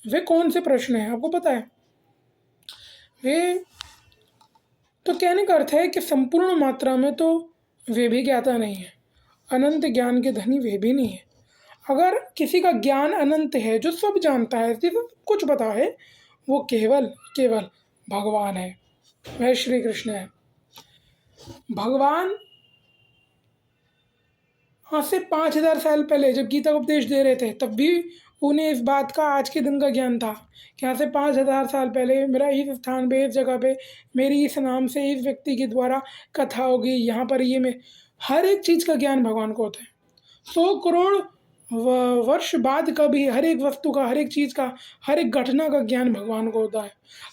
वे कौन से प्रश्न हैं आपको पता है? वे तो कहने का अर्थ है कि संपूर्ण मात्रा में तो वे भी ज्ञाता नहीं है, अनंत ज्ञान के धनी वे भी नहीं है। अगर किसी का ज्ञान अनंत है, जो सब जानता है, जिसे कुछ पता है, वो केवल भगवान है, वह श्री कृष्ण है। भगवान आज से 5000 साल पहले जब गीता का उपदेश दे रहे थे, तब भी उन्हें इस बात का आज के दिन का ज्ञान था कि यहाँ से 5000 साल पहले मेरा इस स्थान पे, इस जगह पे, मेरी इस नाम से इस व्यक्ति के द्वारा कथा होगी, यहाँ पर ये में हर एक चीज़ का ज्ञान भगवान को होता है। 100 करोड़ वर्ष बाद का भी हर एक वस्तु का, हर एक चीज़ का, हर एक घटना का ज्ञान भगवान को होता है।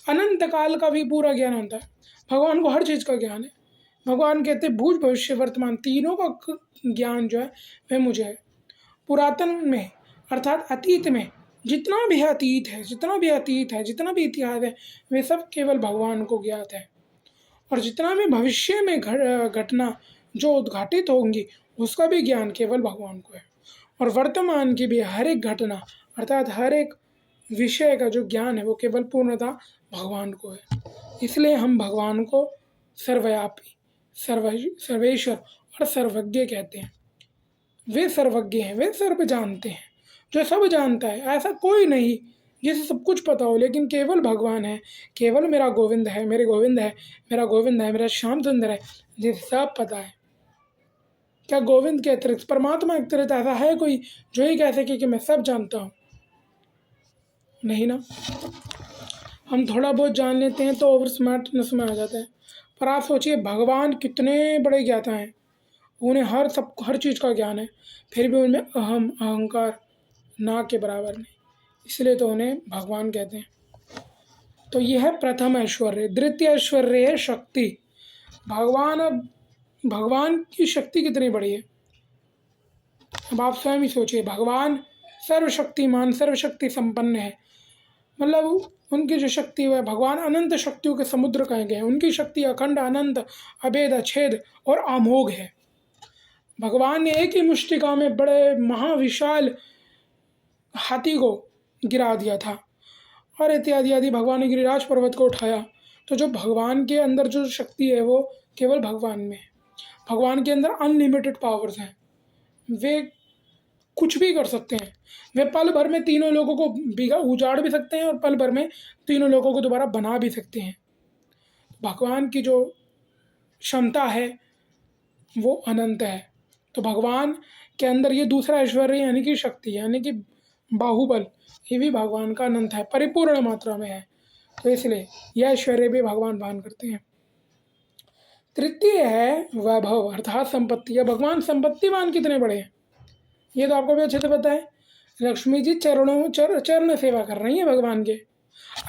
अनंत काल का भी पूरा ज्ञान होता है। भगवान को हर चीज़ का ज्ञान है। भगवान कहते हैं भूत भविष्य वर्तमान तीनों का ज्ञान जो है वह मुझे है। पुरातन में अर्थात अतीत में जितना भी अतीत है, जितना भी इतिहास है, वे सब केवल भगवान को ज्ञात है। और जितना भी भविष्य में घटना जो उद्घाटित होंगी, उसका भी ज्ञान केवल भगवान को है। और वर्तमान की भी हर एक घटना अर्थात हर एक विषय का जो ज्ञान है, वो केवल पूर्णतः भगवान को है। इसलिए हम भगवान को सर्वव्यापी, सर्वेश्वर और सर्वज्ञ कहते हैं। वे सर्वज्ञ हैं, वे सर्व जानते हैं, जो सब जानता है। ऐसा कोई नहीं जिसे सब कुछ पता हो, लेकिन केवल भगवान है, केवल मेरा गोविंद है, मेरे गोविंद है, मेरा गोविंद है, मेरा श्याम सुंदर है, जिसे सब पता है। क्या गोविंद के अतिरिक्त, परमात्मा के अतिरिक्त ऐसा है कोई जो ये कह सके कि मैं सब जानता हूँ? नहीं ना। हम थोड़ा बहुत जान लेते हैं तो ओवर स्मार्टनेस में आ जाता है, पर आप सोचिए भगवान कितने बड़े ज्ञाता हैं, उन्हें हर चीज़ का ज्ञान है, फिर भी उनमें अहंकार ना के बराबर नहीं, इसलिए तो उन्हें भगवान कहते हैं। तो यह है प्रथम ऐश्वर्य। द्वितीय ऐश्वर्य है शक्ति। भगवान की शक्ति कितनी बड़ी है, अब आप स्वयं ही सोचिए। भगवान सर्वशक्तिमान, सर्वशक्ति संपन्न है, मतलब उनकी जो शक्ति है, भगवान अनंत शक्तियों के समुद्र कहे गए हैं। उनकी शक्ति अखंड, अनंत, अभेद, अछेद और अमोघ है। भगवान ने एक ही मुष्टिका में बड़े महाविशाल हाथी को गिरा दिया था, और इत्यादि आदि। भगवान ने गिरिराज पर्वत को उठाया। तो जो भगवान के अंदर जो शक्ति है वो केवल भगवान में है। भगवान के अंदर अनलिमिटेड पावर्स हैं, वे कुछ भी कर सकते हैं। वे पल भर में तीनों लोगों को उजाड़ भी सकते हैं और पल भर में तीनों लोगों को दोबारा बना भी सकते हैं। भगवान की जो क्षमता है वो अनंत है। तो भगवान के अंदर ये दूसरा ऐश्वर्य यानी कि शक्ति, यानी कि बाहुबल, ये भी भगवान का अनंत है, परिपूर्ण मात्रा में है। तो इसलिए यह ऐश्वर्य भी भगवान दान करते हैं। तृतीय है वैभव अर्थात संपत्ति। या भगवान संपत्तिवान कितने बड़े हैं ये तो आपको भी अच्छे से पता है। लक्ष्मी जी चरण सेवा कर रही है भगवान के।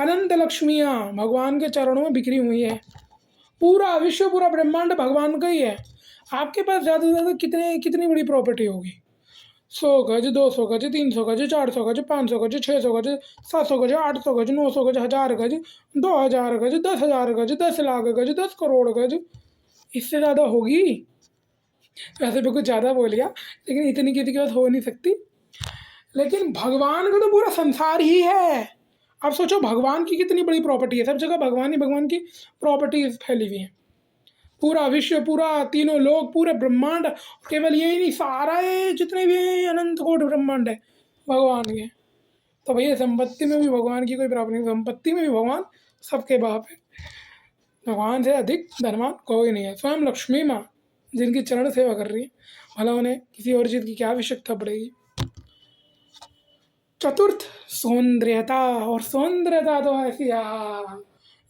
अनंत लक्ष्मियाँ भगवान के चरणों में बिखरी हुई है। पूरा विश्व, पूरा ब्रह्मांड भगवान का ही है। आपके पास ज़्यादा से ज़्यादा कितनी बड़ी प्रॉपर्टी होगी? 100 गज, 200 गज, 300 गज, 400 गज, 500 गज, 600 गज, 700 गज, 800 गज, 900 गज, 1000 गज, 2000 गज, 10,000 गज, 10 लाख गज, 10 करोड़ गज, इससे ज़्यादा होगी? वैसे भी कुछ ज़्यादा बोल लिया, लेकिन इतनी किसी के पास हो नहीं सकती। लेकिन भगवान का तो पूरा संसार ही है। अब सोचो भगवान की कितनी बड़ी प्रॉपर्टी है, सब जगह भगवान ही भगवान की प्रॉपर्टी फैली हुई है। पूरा विश्व, पूरा तीनों लोग, पूरे ब्रह्मांड, केवल यही नहीं, सारा ये जितने भी अनंत कोट ब्रह्मांड है भगवान के। तो भैया संपत्ति में भी भगवान की कोई प्रॉब्लम नहीं, संपत्ति में भी भगवान सबके बाप है। भगवान से अधिक धनवान कोई नहीं है। स्वयं लक्ष्मी माँ जिनकी चरण सेवा कर रही है, भला उन्हें किसी और चीज़ की क्या आवश्यकता पड़ेगी। चतुर्थ सौंदर्यता। और सौंदर्यता तो ऐसी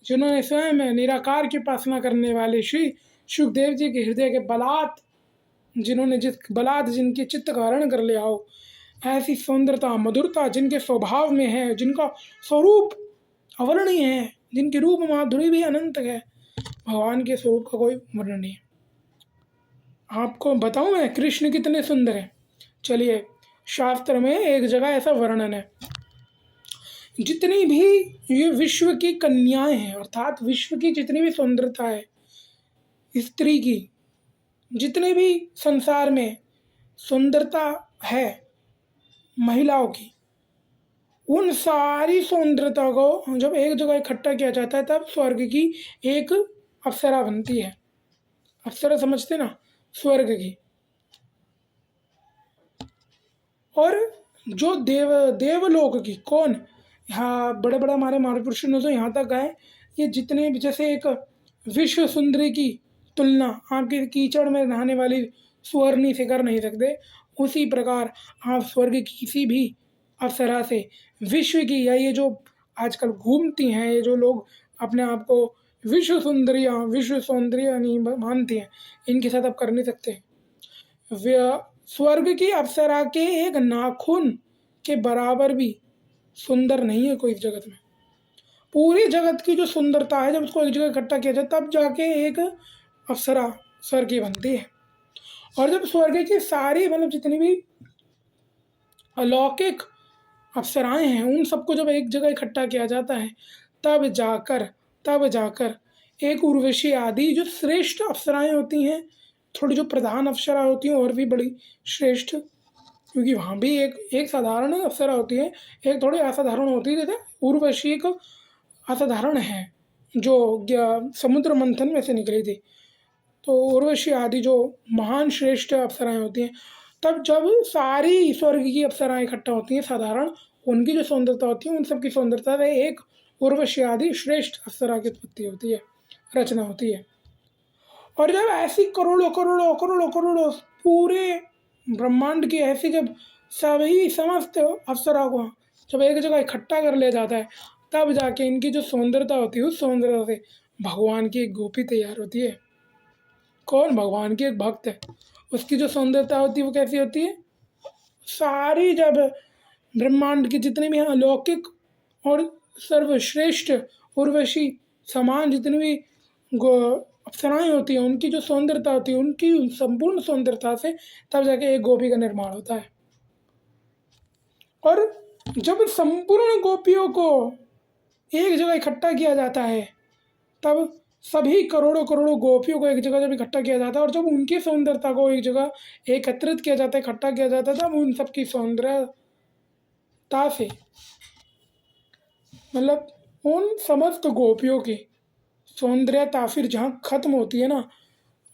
जिन्होंने स्वयं निराकार की उपासना करने वाले श्री सुखदेव जी के हृदय के बलात्, जिनके चित्त का हरण कर लिया हो, ऐसी सौंदर्यता, मधुरता जिनके स्वभाव में है, जिनका स्वरूप अवर्णनीय है, जिनकी रूप माधुरी भी अनंत है, भगवान के स्वरूप का कोई वर्णन नहीं है। आपको बताऊं मैं कृष्ण कितने सुंदर हैं? चलिए, शास्त्र में एक जगह ऐसा वर्णन है, जितनी भी ये विश्व की कन्याएं हैं, अर्थात विश्व की जितनी भी सुंदरता है स्त्री की, जितने भी संसार में सुंदरता है महिलाओं की, उन सारी सुंदरता को जब एक जगह इकट्ठा किया जाता है तब स्वर्ग की एक अप्सरा बनती है। अप्सरा समझते ना, स्वर्ग की। और जो देवलोक की, कौन, यहाँ बड़े बड़े हमारे महापुरुषों ने तो यहाँ तक गए, ये जितने भी, जैसे एक विश्व सुंदरी की तुलना आपके कीचड़ में नहाने वाली सुवर्णी से कर नहीं सकते, उसी प्रकार आप स्वर्ग की किसी भी अप्सरा से विश्व की, या ये जो आजकल घूमती हैं, ये जो लोग अपने आप को विश्व सौंदर्य नहीं मानती हैं, इनके साथ आप कर नहीं सकते। स्वर्ग की अप्सरा के एक नाखून के बराबर भी सुंदर नहीं है कोई जगत में। पूरी जगत की जो सुंदरता है, जब उसको एक जगह इकट्ठा किया जाए तब जाके एक अप्सरा स्वर्ग की बनती है। और जब स्वर्ग की सारी, मतलब जितनी भी अलौकिक अप्सराएं हैं, उन सबको जब एक जगह इकट्ठा किया जाता है तब जाकर एक उर्वशी आदि जो श्रेष्ठ अप्सराएं होती हैं, थोड़ी जो प्रधान अप्सरा होती हैं और भी बड़ी श्रेष्ठ, क्योंकि वहाँ भी एक साधारण अप्सरा होती है, एक थोड़ी असाधारण होती है। जैसे उर्वशी एक असाधारण है जो समुद्र मंथन में से निकली थी, तो उर्वशी आदि जो महान श्रेष्ठ अप्सराएं होती हैं, तब जब सारी स्वर्ग की अप्सराएं इकट्ठा होती हैं साधारण, उनकी जो सौंदर्यता होती है उन सब की सौंदर्यता से एक उर्वशी आदि श्रेष्ठ अप्सरा की उत्पत्ति होती है, रचना होती है। और जब ऐसी करोड़ों करोड़ों करोड़ों करोड़ों पूरे ब्रह्मांड की ऐसी जब सभी समस्त अप्सरा को जब एक जगह इकट्ठा कर लिया जाता है, तब जाके इनकी जो सौंदर्यता होती है उस सौंदर्यता से भगवान की एक गोपी तैयार होती है। कौन? भगवान की एक भक्त है, उसकी जो सौंदर्यता होती है वो कैसी होती है? सारी जब ब्रह्मांड की जितनी भी अलौकिक और सर्वश्रेष्ठ उर्वशी समान जितनी भी अप्सराएं होती हैं, उनकी जो सौंदर्यता होती है, उनकी संपूर्ण सौंदर्यता से तब जाके एक गोपी का निर्माण होता है। और जब संपूर्ण गोपियों को एक जगह इकट्ठा किया जाता है, तब सभी करोड़ों करोड़ों गोपियों को एक जगह जब इकट्ठा किया जाता है और जब उनकी सौंदर्यता को एक जगह एकत्रित किया जाता है, इकट्ठा किया जाता है, तब उन सबकी सौंदर्यता से मतलब उन समस्त गोपियों की सौंदर्यता फिर जहाँ खत्म होती है ना,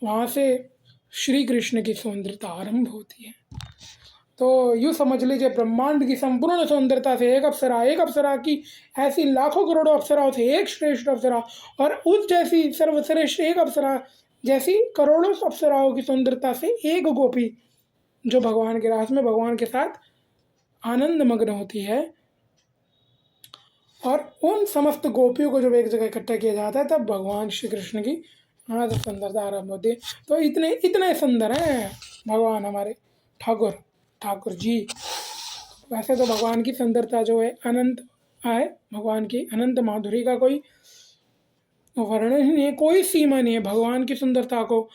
वहाँ से श्री कृष्ण की सौंदर्यता आरंभ होती है। तो यूँ समझ लीजिए, ब्रह्मांड की संपूर्ण सौंदर्यता से एक अप्सरा की ऐसी लाखों करोड़ों अप्सराओं से एक श्रेष्ठ अप्सरा, और उस जैसी सर्वश्रेष्ठ एक अप्सरा जैसी करोड़ों अप्सराओं की सौंदर्यता से एक गोपी जो भगवान के रास में भगवान के साथ आनंद मग्न होती है। और उन समस्त गोपियों को जब एक जगह इकट्ठा किया जाता है, तब भगवान श्री कृष्ण की सुंदरता आरंभ होती है। तो इतने सुंदर हैं भगवान हमारे ठाकुर जी। वैसे तो भगवान की सुंदरता जो है अनंत है, भगवान की अनंत माधुरी का कोई वर्णन ही नहीं है, कोई सीमा नहीं है भगवान की सुंदरता को।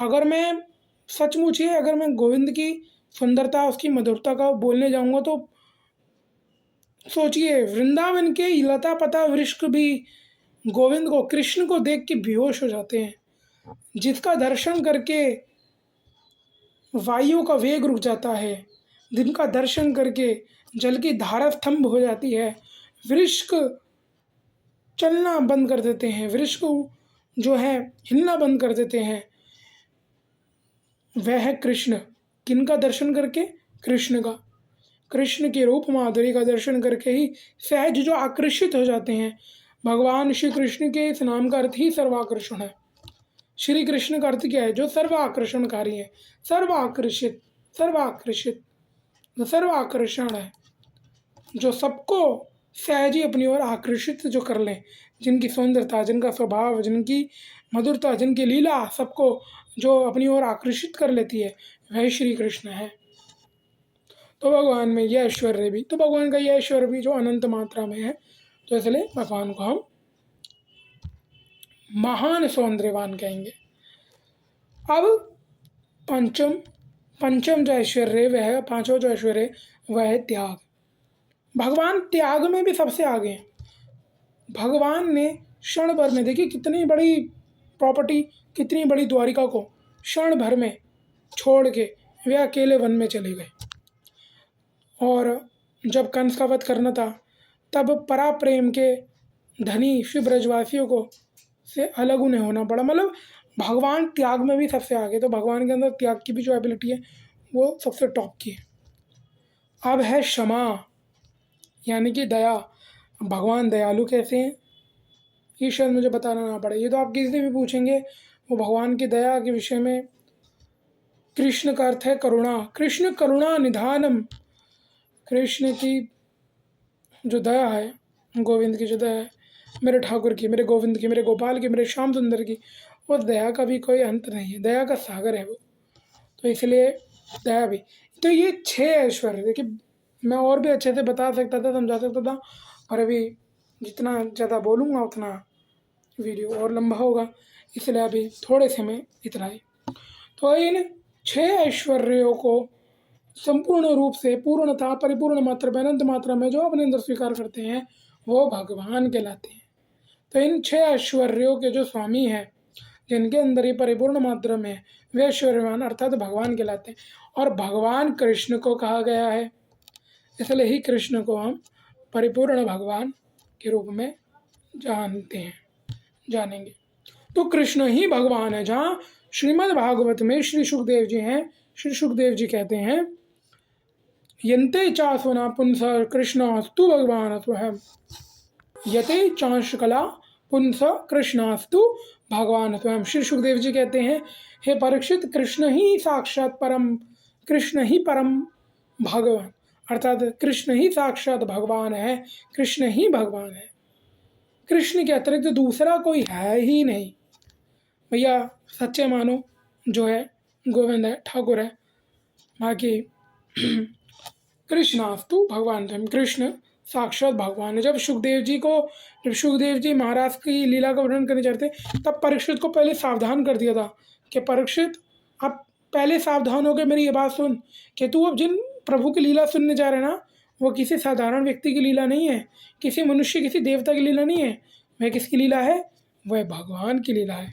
अगर मैं सचमुच ही अगर मैं गोविंद की सुंदरता, उसकी मधुरता का बोलने जाऊंगा तो सोचिए, वृंदावन के लता पता वृक्ष भी गोविंद को, कृष्ण को देख के बेहोश हो जाते हैं, जिसका दर्शन करके वायु का वेग रुक जाता है, जिनका दर्शन करके जल की धारा स्तंभ हो जाती है, वृक्ष चलना बंद कर देते हैं, वृक्ष को जो है हिलना बंद कर देते हैं, वह है कृष्ण। किनका दर्शन करके? कृष्ण का। कृष्ण के रूप माधुरी का दर्शन करके ही सहज जो आकर्षित हो जाते हैं। भगवान श्री कृष्ण के इस नाम का अर्थ ही सर्वाकर्षण है। श्री कृष्ण का अर्थ क्या है? जो सर्वाकर्षणकारी है, सर्वाकर्षित, सर्वाकर्षण है, जो सबको सहज ही अपनी ओर आकर्षित जो कर लें, जिनकी सौंदर्यता, जिनका स्वभाव, जिनकी मधुरता, जिनकी लीला सबको जो अपनी ओर आकर्षित कर लेती है, वह श्री कृष्ण है। तो भगवान में यह ऐश्वर्य भी, तो भगवान का यह ऐश्वर्य भी जो अनंत मात्रा में है, तो इसलिए भगवान को हम महान सौंदर्यवान कहेंगे। अब पंचम जो ऐश्वर्य वह है, पांचवा जो ऐश्वर्य वह है त्याग। भगवान त्याग में भी सबसे आगे हैं। भगवान ने क्षण भर में, देखिए कितनी बड़ी प्रॉपर्टी, कितनी बड़ी द्वारिका को क्षण भर में छोड़ के वे अकेले वन में चले गए। और जब कंस का वध करना था, तब परा प्रेम के धनी शिव ब्रजवासियों को से अलग उन्हें होना पड़ा। मतलब भगवान त्याग में भी सबसे आगे, तो भगवान के अंदर त्याग की भी जो एबिलिटी है वो सबसे टॉप की है। अब है क्षमा, यानी कि दया। भगवान दयालु कैसे हैं ये शायद मुझे बताना ना पड़े, ये तो आप किसी से भी पूछेंगे वो भगवान की दया के विषय में। कृष्ण का अर्थ है करुणा, कृष्ण करुणा निधानम। कृष्ण की जो दया है, गोविंद की जो दया है, मेरे ठाकुर की, मेरे गोविंद की, मेरे गोपाल की, मेरे श्याम सुंदर की, वो दया का भी कोई अंत नहीं है, दया का सागर है वो। तो इसलिए दया भी। तो ये 6 ऐश्वर्य, देखिए मैं और भी अच्छे से बता सकता था, समझा सकता था, और अभी जितना ज़्यादा बोलूँगा उतना वीडियो और लंबा होगा, इसलिए अभी थोड़े से में इतना ही। तो इन 6 ऐश्वर्यों को संपूर्ण रूप से पूर्णता, परिपूर्ण मात्रा में, अनंत मात्रा में जो अपने अंदर स्वीकार करते हैं वो भगवान कहलाते हैं। तो इन 6 ऐश्वर्यों के जो स्वामी हैं, जिनके अंदर ही परिपूर्ण मात्रा में वे ऐश्वर्यवान अर्थात भगवान कहलाते हैं। और भगवान कृष्ण को कहा गया है, इसलिए ही कृष्ण को हम परिपूर्ण भगवान के रूप में जानेंगे। तो कृष्ण ही भगवान है, जहाँ श्रीमद् भागवत में श्री सुखदेव जी हैं, श्री सुखदेव जी कहते हैं यन्ते चासुना पुंस कृष्णास्तु भगवान स्वयं, यते चांशकला पुंस कृष्णास्तु भगवान स्वयं। श्री सुखदेव जी कहते हैं हे परीक्षित, कृष्ण ही साक्षात परम, कृष्ण ही परम भगवान, अर्थात कृष्ण ही साक्षात भगवान है, कृष्ण ही भगवान है, कृष्ण के अतिरिक्त दूसरा कोई है ही नहीं। भैया सच्चे मानो जो है गोविंद है, ठाकुर है, बाकी कृष्णास्तु भगवान स्वयं, कृष्ण साक्षात भगवान है। जब सुखदेव जी महाराज की लीला का वर्णन करने चाहते तब परीक्षित को पहले सावधान कर दिया था कि परीक्षित अब पहले सावधान हो गए, मेरी ये बात सुन कि तू अब जिन प्रभु की लीला सुनने जा रहे ना, वो किसी साधारण व्यक्ति की लीला नहीं है, किसी मनुष्य किसी देवता की लीला नहीं है, वह किसकी लीला है, वह भगवान की लीला है।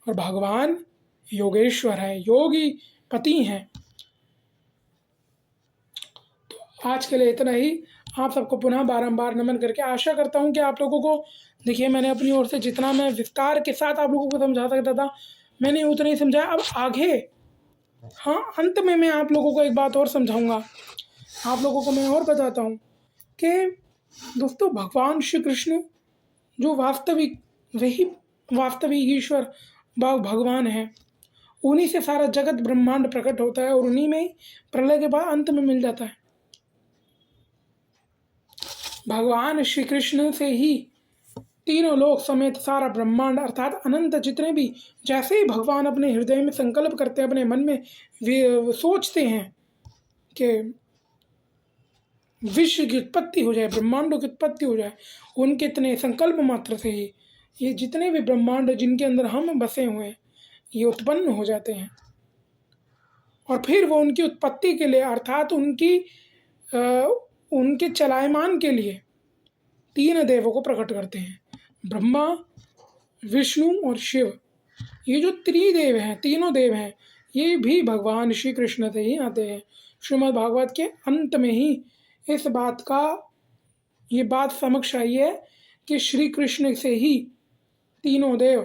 और भगवान योगेश्वर है, योगी पति हैं। तो आज के लिए इतना ही। आप सबको पुनः बारंबार नमन करके आशा करता हूँ कि आप लोगों को, देखिए मैंने अपनी ओर से जितना मैं विस्तार के साथ आप लोगों को समझा सकता था मैंने उतना ही समझाया। अब आगे हाँ अंत में मैं आप लोगों को एक बात और समझाऊंगा, आप लोगों को मैं और बताता हूँ कि दोस्तों भगवान श्री कृष्ण जो वास्तविक, वही वास्तविक ईश्वर भगवान है, उन्हीं से सारा जगत ब्रह्मांड प्रकट होता है और उन्हीं में ही प्रलय के बाद अंत में मिल जाता है। भगवान श्री कृष्ण से ही तीनों लोक समेत सारा ब्रह्मांड अर्थात अनंत जितने भी, जैसे ही भगवान अपने हृदय में संकल्प करते हैं, अपने मन में सोचते हैं कि विश्व की उत्पत्ति हो जाए, ब्रह्मांडों की उत्पत्ति हो जाए, उनके इतने संकल्प मात्र से ही ये जितने भी ब्रह्मांड जिनके अंदर हम बसे हुए हैं ये उत्पन्न हो जाते हैं। और फिर वो उनकी उत्पत्ति के लिए अर्थात उनके चलायमान के लिए तीन देवों को प्रकट करते हैं, ब्रह्मा विष्णु और शिव। ये जो त्रिदेव हैं, तीनों देव हैं, ये भी भगवान श्री कृष्ण से ही आते हैं। श्रीमद् भागवत के अंत में ही इस बात का ये बात समक्ष आई है कि श्री कृष्ण से ही तीनों देव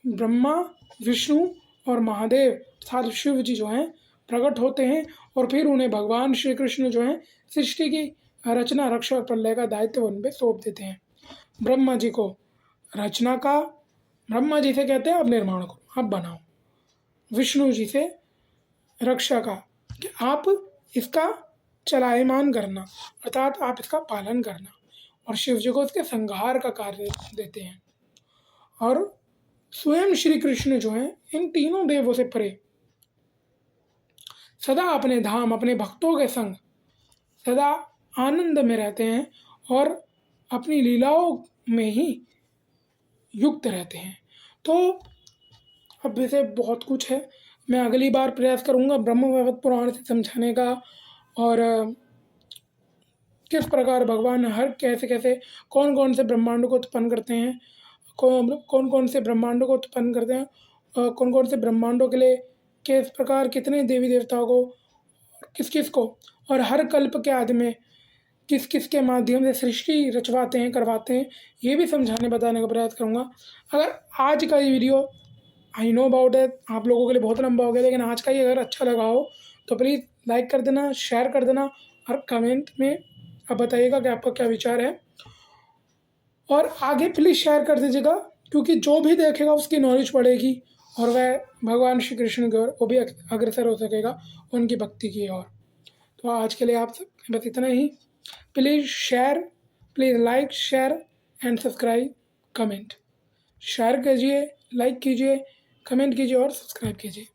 ब्रह्मा विष्णु और महादेव अर्थात शिव जी जो हैं प्रकट होते हैं और फिर उन्हें भगवान श्री कृष्ण जो हैं सृष्टि की रचना रक्षा और प्रलय का दायित्व उन पर सौंप देते हैं। ब्रह्मा जी को रचना का, ब्रह्मा जी से कहते हैं अब निर्माण करो, आप बनाओ। विष्णु जी से रक्षा का कि आप इसका चलायमान करना अर्थात आप इसका पालन करना, और शिव जी को इसके संहार का कार्य देते हैं। और स्वयं श्री कृष्ण जो हैं इन तीनों देवों से परे सदा अपने धाम अपने भक्तों के संग सदा आनंद में रहते हैं और अपनी लीलाओं में ही युक्त रहते हैं। तो अब वैसे बहुत कुछ है, मैं अगली बार प्रयास करूँगा ब्रह्म वैवर्त पुराण से समझाने का, और किस प्रकार भगवान हर कैसे कौन कौन से ब्रह्मांडों को उत्पन्न करते हैं, कौन कौन से ब्रह्मांडों को उत्पन्न करते हैं, कौन कौन से ब्रह्मांडों के लिए किस प्रकार कितने देवी देवताओं को, किस किस को, और हर कल्प के आदि में किस किस के माध्यम से सृष्टि रचवाते हैं करवाते हैं, ये भी समझाने बताने का प्रयास करूँगा। अगर आज का ये video I know about it आप लोगों के लिए बहुत लंबा हो गया, लेकिन आज का ये अगर अच्छा लगा हो तो प्लीज़ लाइक कर देना, शेयर कर देना और कमेंट में आप बताइएगा कि आपका क्या विचार है, और आगे प्लीज़ शेयर कर दीजिएगा क्योंकि जो भी देखेगा उसकी नॉलेज बढ़ेगी और वह भगवान श्री कृष्ण की ओर वो भी अग्रसर हो सकेगा उनकी भक्ति की ओर। तो आज के लिए आप सब बस इतना ही। Please share, please like share and subscribe, comment, share कीजिए, लाइक कीजिए, कमेंट कीजिए और सब्सक्राइब कीजिए।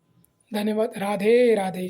धन्यवाद। राधे राधे।